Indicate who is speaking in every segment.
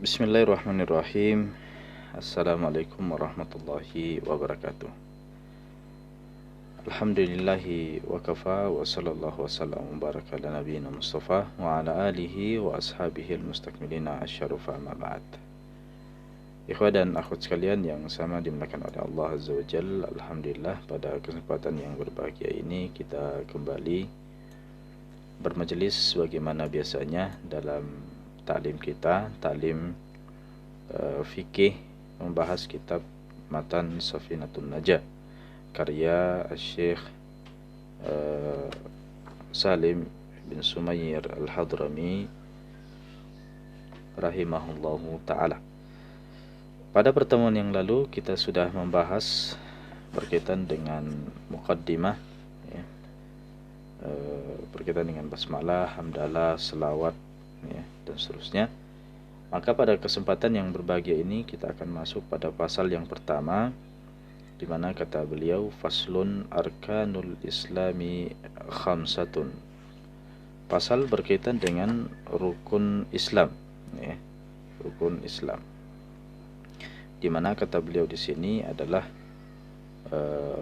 Speaker 1: Bismillahirrahmanirrahim. Assalamualaikum warahmatullahi wabarakatuh. Alhamdulillahi wa kafa wa sallallahu wasallam wa baraka ala nabiyina Mustafa wa ala alihi wa ashabihi al-mustakmilina asyarufa ma ba'd. Ikhwah dan akhwat sekalian yang sama dimuliakan oleh Allah Azza wa Jalla, alhamdulillah pada kesempatan yang berbahagia ini kita kembali bermajelis sebagaimana biasanya dalam taklim kita, taklim fikih, membahas kitab Matan Safinatun Najah karya Syekh Salim bin Sumayyir Al-Hadrami rahimahullahu ta'ala. Pada pertemuan yang lalu kita sudah membahas berkaitan dengan muqaddimah ya, berkaitan dengan basmalah, hamdalah, selawat ya, dan seterusnya. Maka pada kesempatan yang berbahagia ini kita akan masuk pada pasal yang pertama, di mana kata beliau faslun arkanul islami khamsatun. Pasal berkaitan dengan rukun Islam ya, rukun Islam. Di mana kata beliau di sini adalah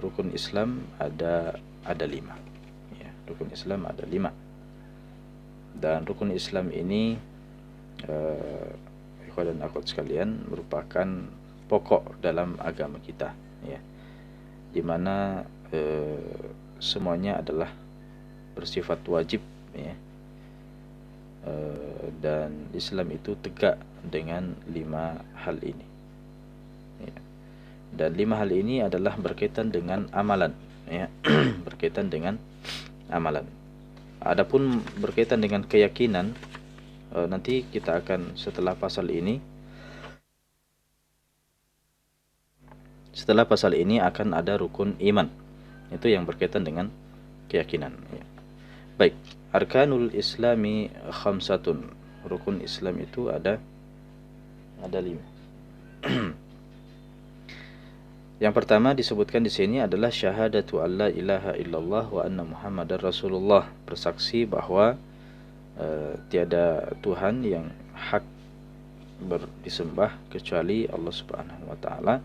Speaker 1: rukun Islam ada 5 ya, rukun Islam ada 5. Dan rukun Islam ini ikhwan dan akhwat sekalian merupakan pokok dalam agama kita ya, dimana semuanya adalah bersifat wajib ya, dan Islam itu tegak dengan 5 hal ini ya. Dan 5 hal ini adalah berkaitan dengan amalan ya berkaitan dengan amalan. Adapun berkaitan dengan keyakinan, nanti kita akan setelah pasal ini akan ada rukun iman, itu yang berkaitan dengan keyakinan ya. Baik, arkanul islami khamsatun, rukun Islam itu ada 5. Yang pertama disebutkan di sini adalah syahadatu alla ilaha illallah wa anna muhammadar rasulullah, bersaksi bahwa tiada Tuhan yang hak disembah kecuali Allah Subhanahu wa taala,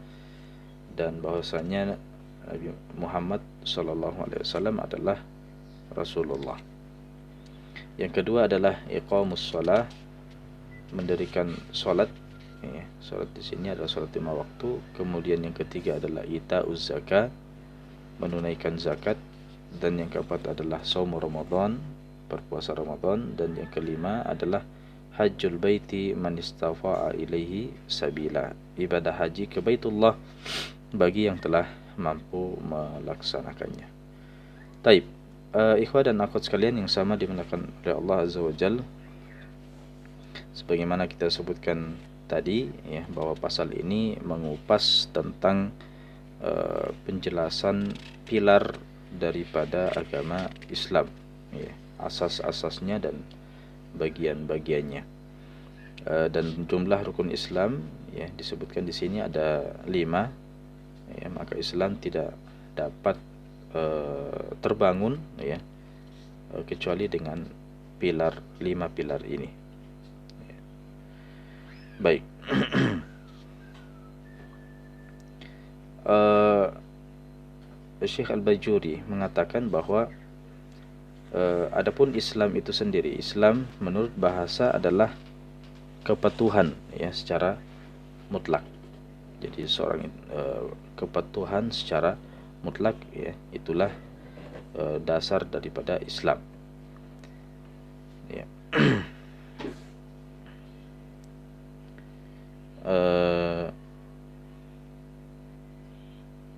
Speaker 1: dan bahwasanya Nabi Muhammad sallallahu alaihi wasallam adalah Rasulullah. Yang kedua adalah iqamus shalah, mendirikan salat ya, salat di sini adalah salat 5 waktu. Kemudian yang ketiga adalah itauz zakat, menunaikan zakat. Dan yang keempat adalah shaum Ramadan, berpuasa Ramadan. Dan yang kelima adalah hajjul baiti man istafa'a ilaihi sabila, ibadah haji ke Baitullah bagi yang telah mampu melaksanakannya. Taib, ikhwah dan akhwat sekalian yang sama dimuliakan oleh Allah Azza wa Jalla, sebagaimana kita sebutkan tadi ya, bahwa pasal ini mengupas tentang penjelasan pilar daripada agama Islam ya, asas-asasnya dan bagian-bagiannya. Dan jumlah rukun Islam ya disebutkan di sini ada 5 ya, maka Islam tidak dapat terbangun ya kecuali dengan 5 pilar ini ya. Baik. Syekh Al-Bajuri mengatakan bahwa adapun Islam itu sendiri, Islam menurut bahasa adalah kepatuhan ya secara mutlak. Jadi seorang kepatuhan secara mutlak ya, itulah dasar daripada Islam ya.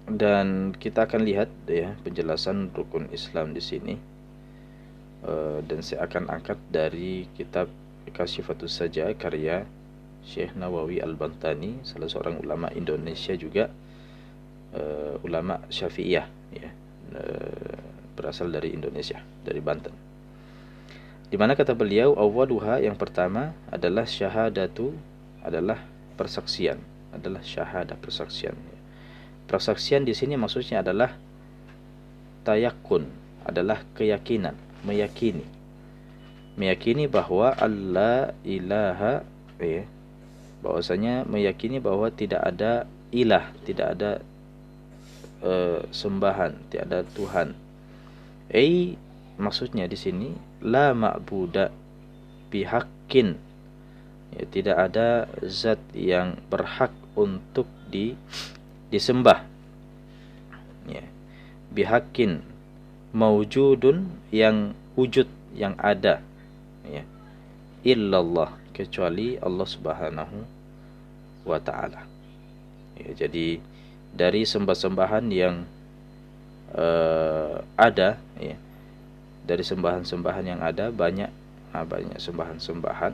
Speaker 1: Dan kita akan lihat ya penjelasan rukun Islam di sini, dan saya akan angkat dari kitab Kasyifatus Sajaa karya Syekh Nawawi Al-Bantani, salah seorang ulama Indonesia juga, ulama Syafi'iyah ya, berasal dari Indonesia, dari Banten. Di mana kata beliau awwaluha, yang pertama adalah syahadatu, adalah persaksian, adalah syahadah, persaksian. Persaksian di sini maksudnya adalah tayakun, adalah keyakinan, meyakini bahwa Allah ilaha ya, bahwasanya meyakini bahwa tidak ada ilah, tidak ada sembahan, tidak ada Tuhan. Maksudnya di sini la ma'buda bihaqqin, ya, tidak ada zat yang berhak untuk disembah, ya. Bihaqqin maujudun, yang wujud, yang ada, ya. Illallah, kecuali Allah Subhanahu wa ta'ala, ya. Jadi dari sembah-sembahan yang ada, ya, dari sembahan-sembahan yang ada banyak sembahan-sembahan,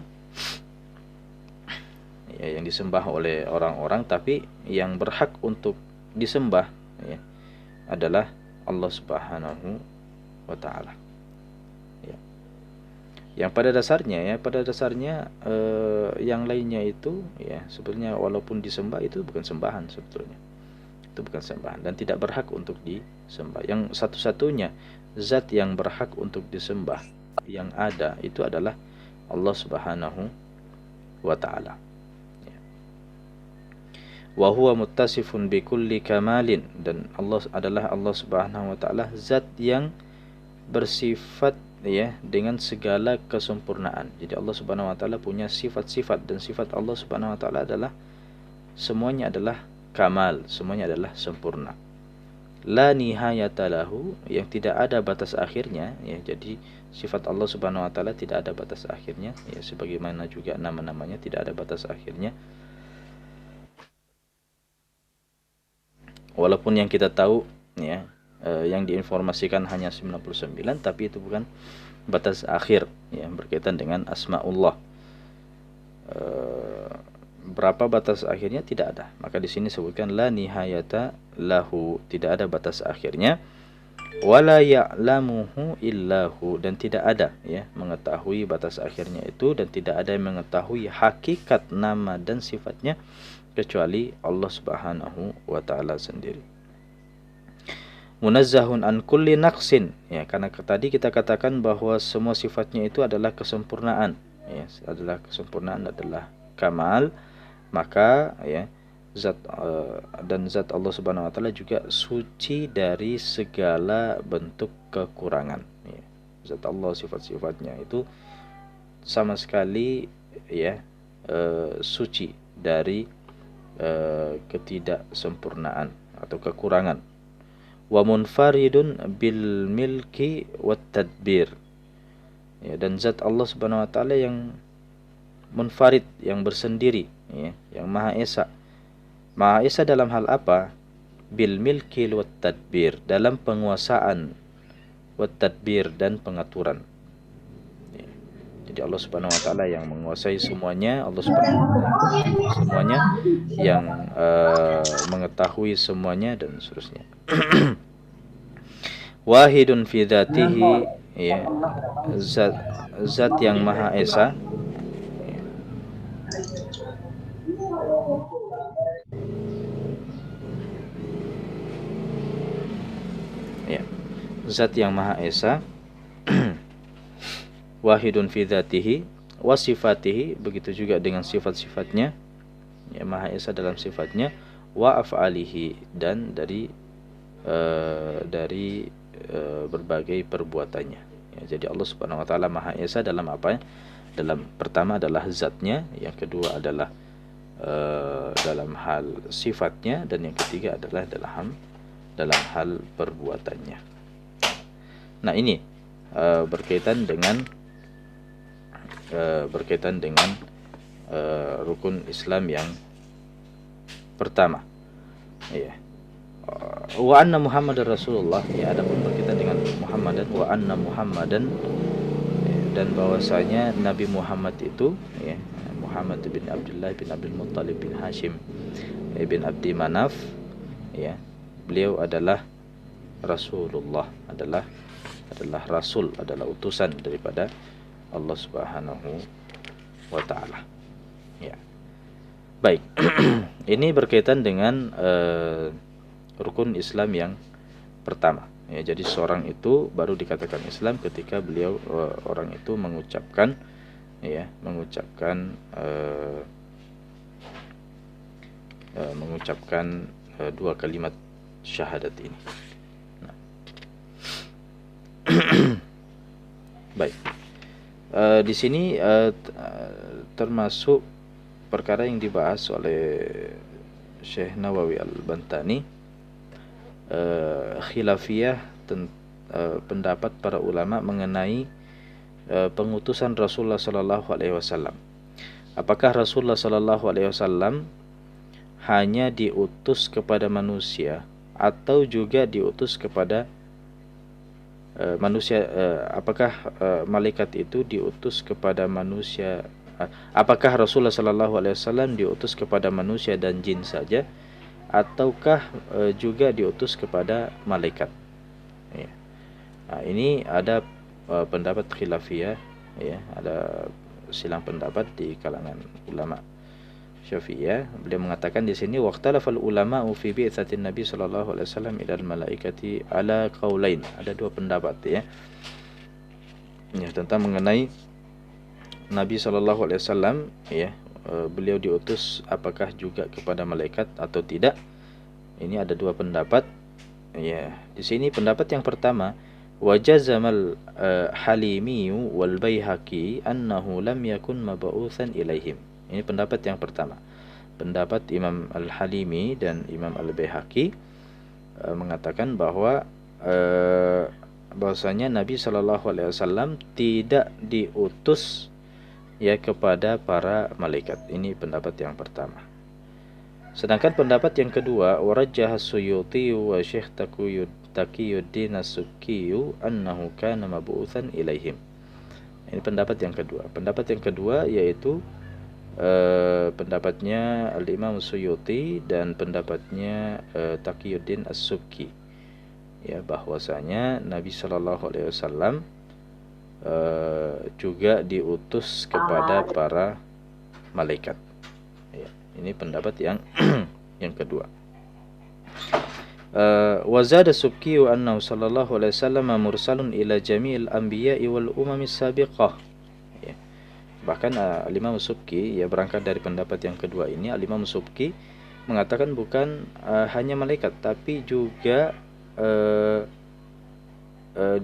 Speaker 1: ya, yang disembah oleh orang-orang, tapi yang berhak untuk disembah, ya, adalah Allah Subhanahu wa ta'ala, ya. Yang pada dasarnya yang lainnya itu, ya, sebetulnya walaupun disembah itu bukan sembahan, sebetulnya itu bukan sembahan dan tidak berhak untuk disembah. Yang satu-satunya zat yang berhak untuk disembah yang ada itu adalah Allah Subhanahu wa ta'ala, ya. Wa huwa muttasifun bikulli kamalin, dan Allah Subhanahu wa ta'ala zat yang bersifat, ya, dengan segala kesempurnaan. Jadi Allah Subhanahu wa ta'ala punya sifat-sifat, dan sifat Allah Subhanahu wa ta'ala adalah semuanya adalah kamal, semuanya adalah sempurna. La nihayata lahu, yang tidak ada batas akhirnya, ya. Jadi sifat Allah Subhanahu wa ta'ala tidak ada batas akhirnya, ya, sebagaimana juga nama-namanya tidak ada batas akhirnya. Walaupun yang kita tahu, ya, yang diinformasikan hanya 99, tapi itu bukan batas akhir, ya, berkaitan dengan asmaullah. Berapa batas akhirnya tidak ada. Maka di sini sebutkan la nihayata lahu, tidak ada batas akhirnya. Wala ya'lamuhu illahu, dan tidak ada, ya, mengetahui batas akhirnya itu, dan tidak ada yang mengetahui hakikat nama dan sifatnya kecuali Allah Subhanahu wa ta'ala sendiri. Munazzahun an kulli naqsin, ya, karena tadi kita katakan bahwa semua sifatnya itu adalah kesempurnaan, ya, adalah kesempurnaan, adalah kamal. Maka, ya, zat Allah Subhanahu wa ta'ala juga suci dari segala bentuk kekurangan, ya. Zat Allah, sifat-sifatnya itu sama sekali, ya, suci dari ketidaksempurnaan atau kekurangan. Wa munfaridun bil milki wat tadbir, ya, dan zat Allah Subhanahu wa ta'ala yang munfarid, yang bersendiri, ya, yang Maha Esa. Maha Esa dalam hal apa? Bil milki wat tadbir, dalam penguasaan, wat tadbir, dan pengaturan, ya. Jadi Allah Subhanahu wa ta'ala yang menguasai semuanya, Allah Subhanahu wa ta'ala semuanya, yang mengetahui semuanya, dan seterusnya. Wahidun fi dzatihi, ya, zat yang Maha Esa, ya, zat yang Maha Esa. Wahidun fi dzatihi wa sifatihi, begitu juga dengan sifat-sifatnya, ya, Maha Esa dalam sifatnya, wa af'alihi, dan dari berbagai perbuatannya, ya. Jadi Allah Subhanahu wa ta'ala Maha Esa dalam apa? Dalam pertama adalah zatnya, yang kedua adalah dalam hal sifatnya, dan yang ketiga adalah dalam hal perbuatannya. Nah, ini berkaitan dengan rukun Islam yang pertama, ya. Wa anna Muhammadar Rasulullah, ya, adapun berkaitan dengan Muhammadan, wa anna Muhammadan, ya, dan bahwasanya Nabi Muhammad itu, ya, Muhammad bin Abdullah bin Abdul Muttalib bin Hashim bin Abdi Manaf, ya, beliau adalah Rasulullah, adalah Rasul, adalah utusan daripada Allah Subhanahu wa ta'ala, ya. Baik. Ini berkaitan dengan rukun Islam yang pertama, ya. Jadi seorang itu baru dikatakan Islam ketika orang itu mengucapkan mengucapkan dua kalimat syahadat ini. Nah. Baik. Di sini termasuk perkara yang dibahas oleh Syekh Nawawi Al-Bantani, khilafiyah pendapat para ulama mengenai pengutusan Rasulullah sallallahu alaihi wasallam. Apakah Rasulullah sallallahu alaihi wasallam hanya diutus kepada manusia atau juga diutus kepada manusia? Apakah malaikat itu diutus kepada manusia? Apakah Rasulullah sallallahu alaihi wasallam diutus kepada manusia dan jin saja, ataukah juga diutus kepada malaikat? Ya. Nah, ini ada pendapat khilafiyah, ya, ada silang pendapat di kalangan ulama Syafi'iyah. Beliau mengatakan di sini waqtalafal ulama'u fi bi'tsatin Nabi sallallahu alaihi wasallam ilal malaikati ala qaulain. Ada dua pendapat, ya. Ya, tentang mengenai Nabi sallallahu alaihi wasallam, ya, beliau diutus apakah juga kepada malaikat atau tidak. Ini ada dua pendapat. Ya, di sini pendapat yang pertama, wajazamal Halimi wal Baihaqi annahu lam yakun mab'utsan ilaihim. Ini pendapat yang pertama. Pendapat Imam Al-Halimi dan Imam Al-Baihaqi mengatakan bahwa bahwasanya Nabi sallallahu alaihi wasallam tidak diutus, ya, kepada para malaikat. Ini pendapat yang pertama. Sedangkan pendapat yang kedua, warajjah as-Suyuti wa Syekh Taqiyuddin as-Subki annahu kana mab'utsan ilaihim. Ini pendapat yang kedua. Pendapat yang kedua yaitu pendapatnya Al-Imam Suyuti dan pendapatnya Taqiyuddin as-Subki, ya, bahwasanya Nabi sallallahu alaihi wasallam juga diutus kepada para malaikat. Ya, ini pendapat yang yang kedua. Wa zada Subki annahu sallallahu alaihi wasallam mursalun ila jami'il anbiya'i wal umamis sabiqah. Ya. Bahkan Al-Imam Subki, ya, berangkat dari pendapat yang kedua ini, Al-Imam Subki mengatakan bukan hanya malaikat tapi juga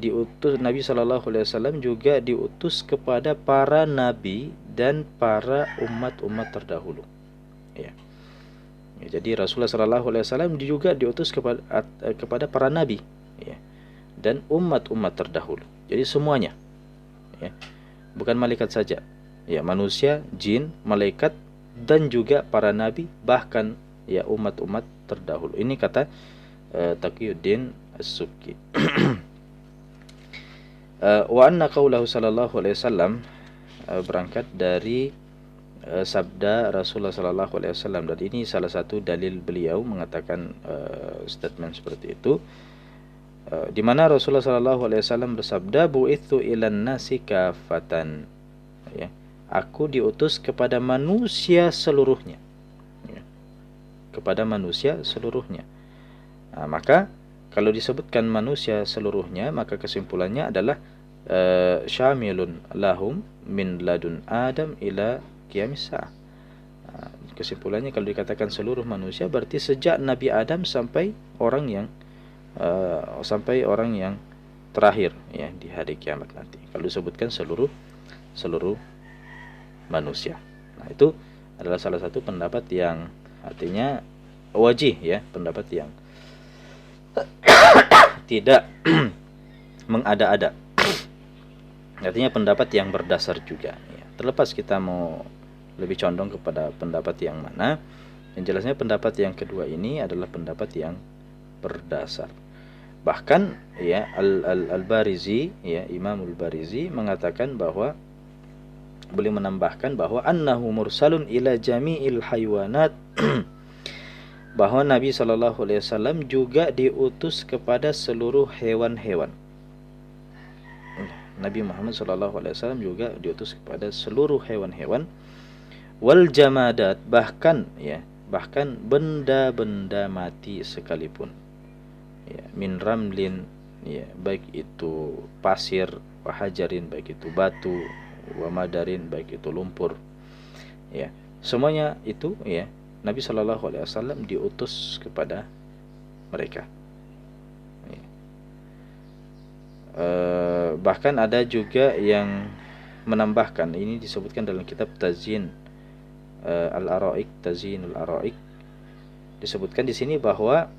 Speaker 1: diutus Nabi sallallahu alaihi wasallam juga diutus kepada para nabi dan para umat-umat terdahulu. Ya. Ya, jadi Rasulullah sallallahu alaihi wasallam juga diutus kepada para nabi, ya, dan umat-umat terdahulu. Jadi semuanya, ya, bukan malaikat saja, ya, manusia, jin, malaikat, dan juga para nabi, bahkan, ya, umat-umat terdahulu. Ini kata Taqiyuddin as-Subki. Wa anna qaulahu sallallahu alaihi wasallam berangkat dari sabda Rasulullah sallallahu alaihi wasallam, dan ini salah satu dalil beliau mengatakan statement seperti itu, di mana Rasulullah sallallahu alaihi wasallam bersabda, bu'itsu ilan nasi kafatan, ya, aku diutus kepada manusia seluruhnya, ya, kepada manusia seluruhnya. Nah, maka kalau disebutkan manusia seluruhnya, maka kesimpulannya adalah syamilun lahum min ladun Adam ila qiyamis sa'ah. Nah, kesimpulannya kalau dikatakan seluruh manusia berarti sejak Nabi Adam sampai orang yang terakhir, ya, di hari kiamat nanti. Kalau disebutkan seluruh manusia. Nah, itu adalah salah satu pendapat yang artinya wajih, ya, pendapat yang tidak mengada-ada. Artinya pendapat yang berdasar juga, ya. Terlepas kita mau lebih condong kepada pendapat yang mana, yang jelasnya pendapat yang kedua ini adalah pendapat yang berdasar. Bahkan, ya, Al-Barizi, ya, Imam Al-Barizi mengatakan bahwa beliau menambahkan bahwa annahu mursalun ila jami'il haywanat bahwa Nabi sallallahu alaihi wasallam juga diutus kepada seluruh hewan-hewan. Nabi Muhammad sallallahu alaihi wasallam juga diutus kepada seluruh hewan-hewan, wal jamadat, bahkan, ya, bahkan benda-benda mati sekalipun, ya, min ramlin, ya, baik itu pasir, wahajarin, baik itu batu, wa madarin, baik itu lumpur, ya, semuanya itu, ya, Nabi Shallallahu Alaihi Wasallam diutus kepada mereka. Bahkan ada juga yang menambahkan, ini disebutkan dalam kitab Tazyin Al-Araik, Tazyinul Araik, disebutkan di sini bahwa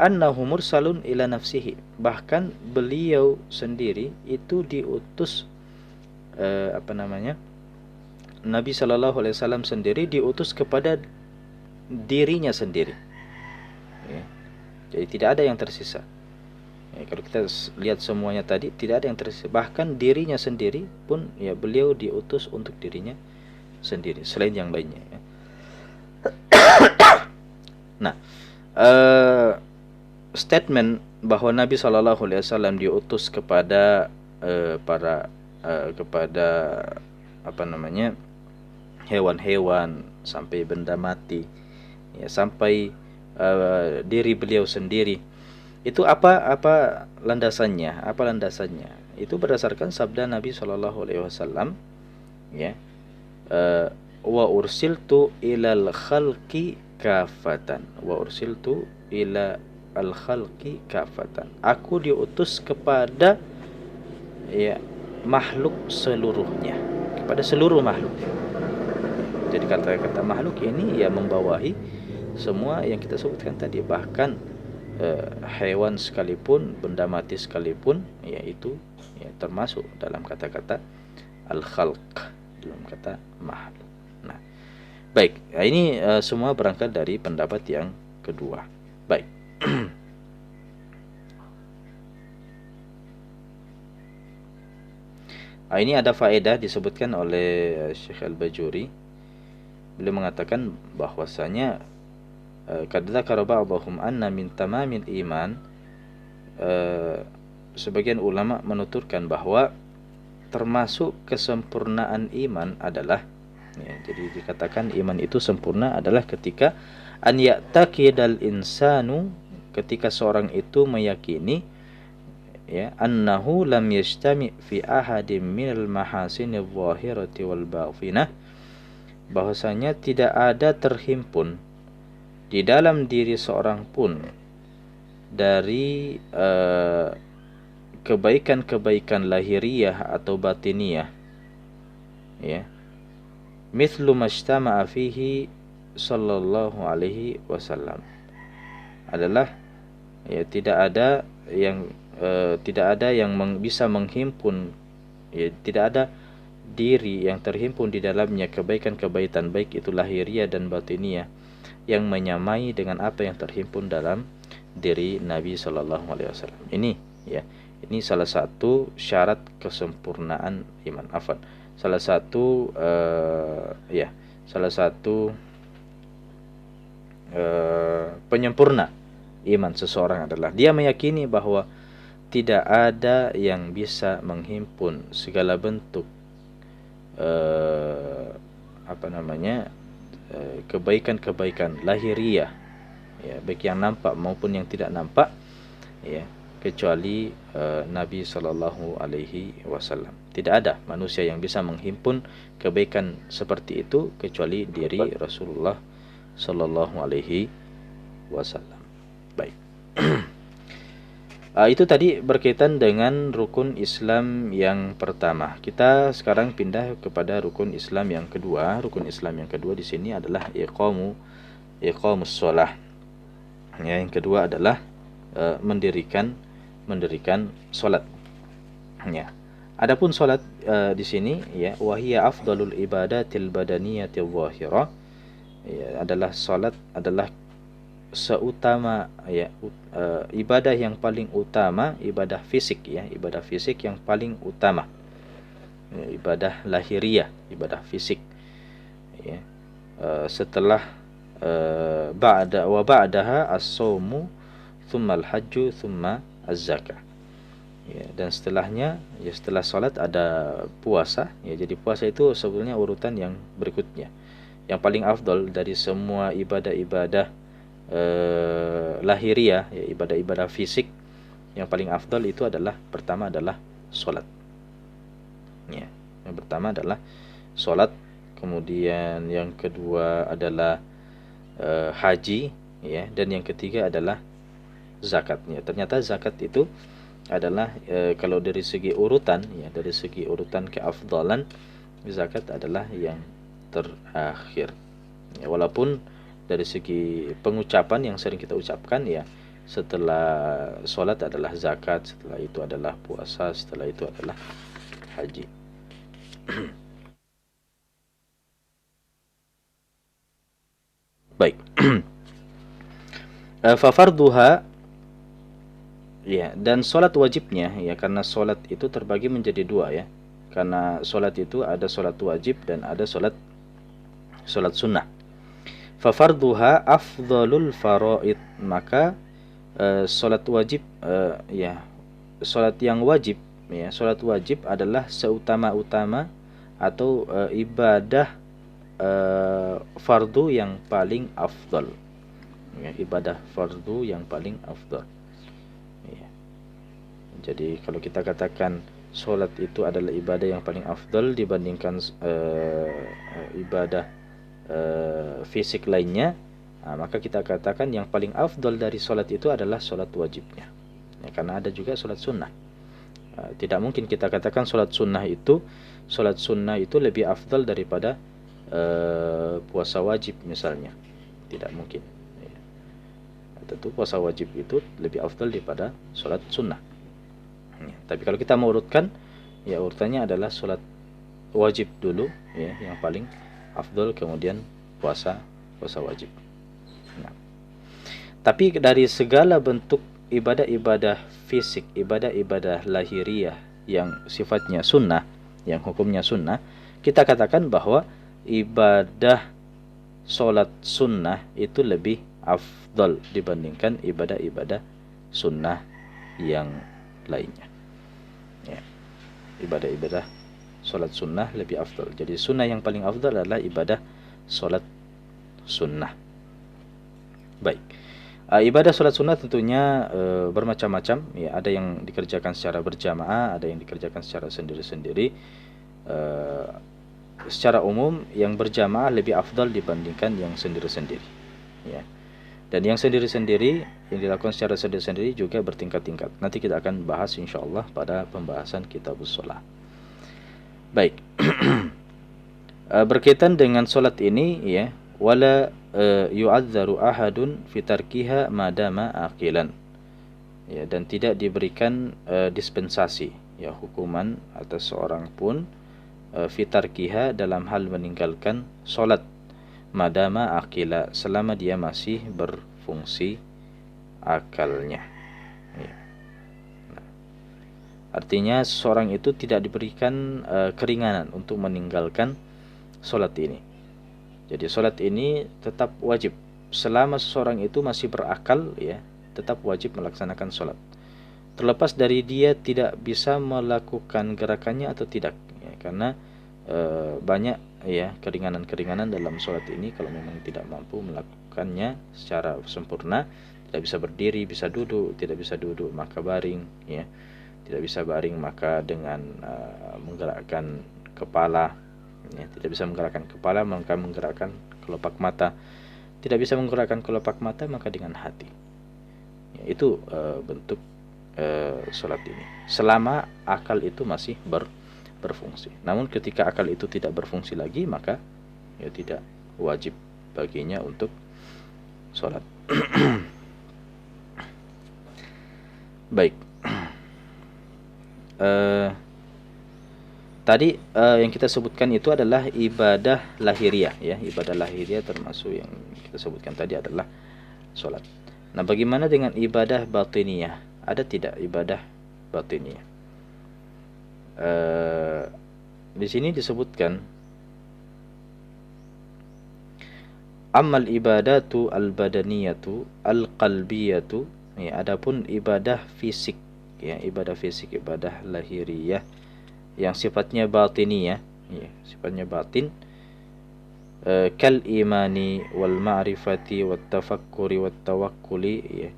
Speaker 1: annahu mursalun ila nafsihi, bahkan beliau sendiri itu diutus Nabi Shallallahu Alaihi Wasallam sendiri diutus kepada dirinya sendiri, ya. Jadi tidak ada yang tersisa. Ya, kalau kita lihat semuanya tadi, tidak ada yang tersisa. Bahkan dirinya sendiri pun, ya, beliau diutus untuk dirinya sendiri, selain yang lainnya, ya. Nah, statement bahwa Nabi Shallallahu Alaihi Wasallam diutus kepada kepada hewan-hewan, sampai benda mati, ya, sampai diri beliau sendiri. Itu apa landasannya? Itu berdasarkan sabda Nabi Shallallahu Alaihi Wasallam, ya, wa ursiltu ilal khalqi kafatan, aku diutus kepada, ya, makhluk seluruhnya, kepada seluruh makhluk. Jadi kata-kata makhluk ini, ya, membawahi semua yang kita sebutkan tadi, bahkan hewan sekalipun, benda mati sekalipun, yaitu, ya, termasuk dalam kata-kata al-khalq, dalam kata makhluk. Nah, baik, ini semua berangkat dari pendapat yang kedua. Baik. Ini ada faedah disebutkan oleh Syekh Al-Bajuri. Beliau mengatakan bahwasanya qad dzakara ba'dhum anna min tamamil iman, sebagian ulama menuturkan bahwa termasuk kesempurnaan iman adalah, ya, jadi dikatakan iman itu sempurna adalah ketika an ya'taqidal insanu, ketika seorang itu meyakini, ya, annahu lam yajtami fi ahadin minal mahasinil zahirati wal batinah, bahwasanya tidak ada terhimpun di dalam diri seorang pun dari kebaikan-kebaikan lahiriah atau batiniyah, ya, mithlu majtama'a fihi sallallahu alaihi wasallam, adalah, ya, tidak ada yang bisa menghimpun, ya, tidak ada diri yang terhimpun di dalamnya kebaikan-kebaikan baik itu lahiriah dan batiniyah yang menyamai dengan apa yang terhimpun dalam diri Nabi Shallallahu Alaihi Wasallam. Ini, ya, ini salah satu syarat kesempurnaan iman. Salah satu penyempurna iman seseorang adalah dia meyakini bahwa tidak ada yang bisa menghimpun segala bentuk kebaikan-kebaikan lahiriah, ya, baik yang nampak maupun yang tidak nampak, ya, kecuali Nabi Shallallahu Alaihi Wasallam. Tidak ada manusia yang bisa menghimpun kebaikan seperti itu kecuali diri Rasulullah Shallallahu Alaihi Wasallam. Baik. Itu tadi berkaitan dengan rukun Islam yang pertama. Kita sekarang pindah kepada rukun Islam yang kedua. Rukun Islam yang kedua di sini adalah iqamus shalah. Ya, yang kedua adalah mendirikan salat. Ya. Adapun salat di sini, ya, wahiya afdalul ibadatil badaniyatil zahirah. Ya, salat adalah seutama, ya, ibadah yang paling utama, ibadah fisik, ya, ibadah fisik yang paling utama, ya, ibadah lahiriah, ibadah fisik, ya, setelah ba'daha as-shaumu thumma al-hajju thumma az-zakah, ya, dan setelahnya, ya, setelah salat ada puasa, ya, jadi puasa itu sebetulnya urutan yang berikutnya. Yang paling afdal dari semua ibadah-ibadah lahiriah, ya, ibadah-ibadah fisik, yang paling afdal itu adalah pertama adalah salat, ya, yang pertama adalah salat, kemudian yang kedua adalah haji, ya, dan yang ketiga adalah zakatnya. Ternyata zakat itu adalah kalau dari segi urutan, ya, dari segi urutan keafdalan, zakat adalah yang terakhir. Ya, walaupun dari segi pengucapan yang sering kita ucapkan, ya, setelah sholat adalah zakat, setelah itu adalah puasa, setelah itu adalah haji. Baik. Fafarduha, ya, dan sholat wajibnya, ya, karena sholat itu terbagi menjadi dua, ya. Karena sholat itu ada sholat wajib dan ada sholat sunnah. Fafarduha afdhalul faraid, maka sholat wajib, ya, sholat yang wajib, ya, sholat wajib adalah seutama-utama atau ibadah fardu yang paling afdal, ya, ibadah fardu yang paling afdal, ya. Jadi kalau kita katakan sholat itu adalah ibadah yang paling afdal dibandingkan ibadah fisik lainnya, maka kita katakan yang paling afdal dari sholat itu adalah sholat wajibnya, ya, karena ada juga sholat sunnah. Tidak mungkin kita katakan sholat sunnah itu lebih afdal daripada puasa wajib misalnya, tidak mungkin, ya. Tentu puasa wajib itu lebih afdal daripada sholat sunnah, ya. Tapi kalau kita mau urutkan, ya, urutannya adalah sholat wajib dulu, ya, yang paling afdal, kemudian puasa wajib. Nah, tapi dari segala bentuk ibadah-ibadah fisik, ibadah-ibadah lahiriah yang sifatnya sunnah, yang hukumnya sunnah, kita katakan bahwa ibadah sholat sunnah itu lebih afdal dibandingkan ibadah-ibadah sunnah yang lainnya, ya. Ibadah-ibadah sholat sunnah lebih afdal. Jadi sunnah yang paling afdal adalah ibadah sholat sunnah. Baik. Ibadah sholat sunnah tentunya bermacam-macam, ya. Ada yang dikerjakan secara berjamaah, ada yang dikerjakan secara sendiri-sendiri. Secara umum yang berjamaah lebih afdal dibandingkan yang sendiri-sendiri, ya. Dan yang sendiri-sendiri, yang dilakukan secara sendiri-sendiri juga bertingkat-tingkat. Nanti kita akan bahas insyaallah pada pembahasan kitabus shalah. Baik. Berkaitan dengan sholat ini, ya, wala yu'adzaru ahadun fi tarkiha madama aqilan, ya, dan tidak diberikan dispensasi, ya, hukuman atas seorang pun fi tarkiha dalam hal meninggalkan sholat madama aqila, selama dia masih berfungsi akalnya, ya. Artinya seseorang itu tidak diberikan keringanan untuk meninggalkan sholat ini. Jadi sholat ini tetap wajib selama seseorang itu masih berakal, ya, tetap wajib melaksanakan sholat, terlepas dari dia tidak bisa melakukan gerakannya atau tidak, ya, karena banyak, ya, keringanan-keringanan dalam sholat ini. Kalau memang tidak mampu melakukannya secara sempurna, tidak bisa berdiri, bisa duduk, tidak bisa duduk maka baring, ya, tidak bisa baring maka dengan menggerakkan kepala, ya, tidak bisa menggerakkan kepala maka menggerakkan kelopak mata, tidak bisa menggerakkan kelopak mata maka dengan hati, ya, itu bentuk sholat ini selama akal itu masih berfungsi. Namun ketika akal itu tidak berfungsi lagi, maka, ya, tidak wajib baginya untuk sholat. Baik. Tadi yang kita sebutkan itu adalah ibadah lahiriah, ya, ibadah lahiriah termasuk yang kita sebutkan tadi adalah sholat. Nah, bagaimana dengan ibadah batiniyah? Ada tidak ibadah batiniyah? Di sini disebutkan amal ibadatu al-badaniyatu al-qalbiyatu, ya, adapun ibadah fisik, ya, ibadah fisik, ibadah lahiriah yang sifatnya batiniyah, ya, sifatnya batin, kal imani wal ma'rifati wat tafakkuri wat tawakkuli, ya,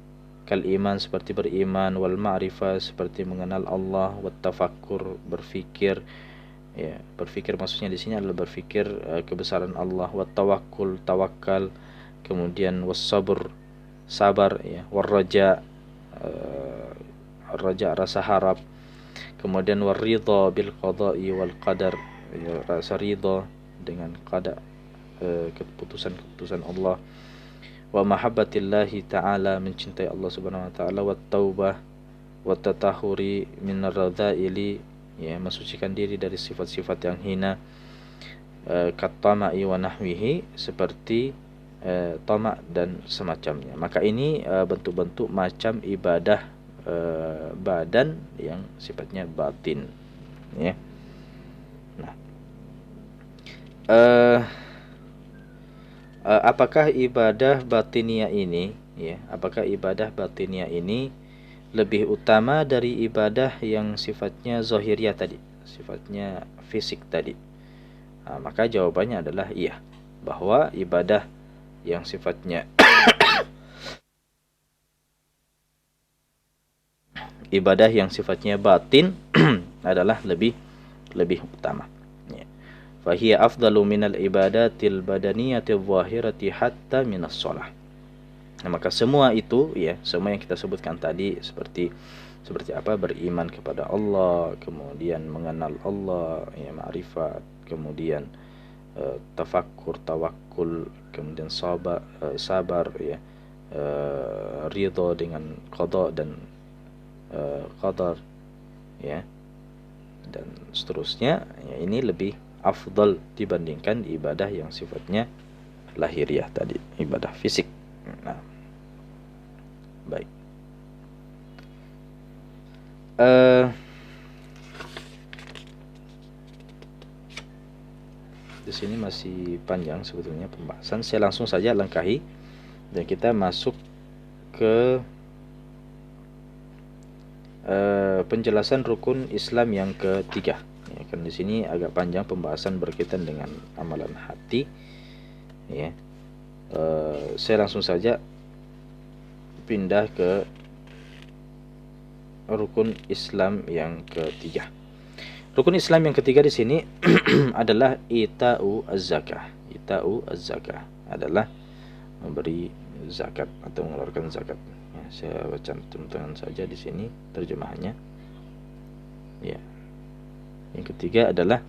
Speaker 1: kal iman seperti beriman, wal ma'rifah seperti mengenal Allah, wat tafakkur berfikir, ya, berfikir maksudnya di sini adalah berfikir kebesaran Allah, wat tawakkul tawakal kemudian was-sabr, sabar, ya, warraja, raja, rasa harap, kemudian waridha bil qada'i wal qadar, ya, rasa ridha dengan qada, keputusan Allah, wa mahabbatillahi ta'ala, mencintai Allah Subhanahu wa taala, wat taubah wa tatahuri min radzaili, ya, mensucikan diri dari sifat-sifat yang hina, katama'i wa nahwihi, seperti tamak dan semacamnya. Maka ini bentuk-bentuk macam ibadah badan yang sifatnya batin, ya. Nah, apakah ibadah batiniah ini, ya, apakah ibadah batiniah ini lebih utama dari ibadah yang sifatnya zahiriyah tadi, sifatnya fisik tadi? Nah, maka jawabannya adalah iya, bahwa ibadah yang sifatnya ibadah yang sifatnya batin adalah lebih utama. Ya. Fahiya afdalu minal ibadatil badaniyatil zahirati hatta minas shalah. Nah, maka semua itu, ya, semua yang kita sebutkan tadi, seperti apa? Beriman kepada Allah, kemudian mengenal Allah, ya, ma'rifat, kemudian tafakkur, tawakkul, kemudian sabar, ya, ridha dengan qada dan qadar, ya, dan seterusnya, ya, ini lebih afdal dibandingkan ibadah yang sifatnya lahiriah tadi, ibadah fisik. Nah, baik. Di sini masih panjang sebetulnya pembahasan. Saya langsung saja lengkahi dan kita masuk ke penjelasan rukun Islam yang ketiga. Ya, kan di sini agak panjang pembahasan berkaitan dengan amalan hati. Ya, saya langsung saja pindah ke rukun Islam yang ketiga. Rukun Islam yang ketiga di sini adalah ita'u az-zakah. Ita'u az-zakah adalah memberi zakat atau mengeluarkan zakat. Ya, saya baca teman-teman saja di sini terjemahannya. Ya. Yang ketiga adalah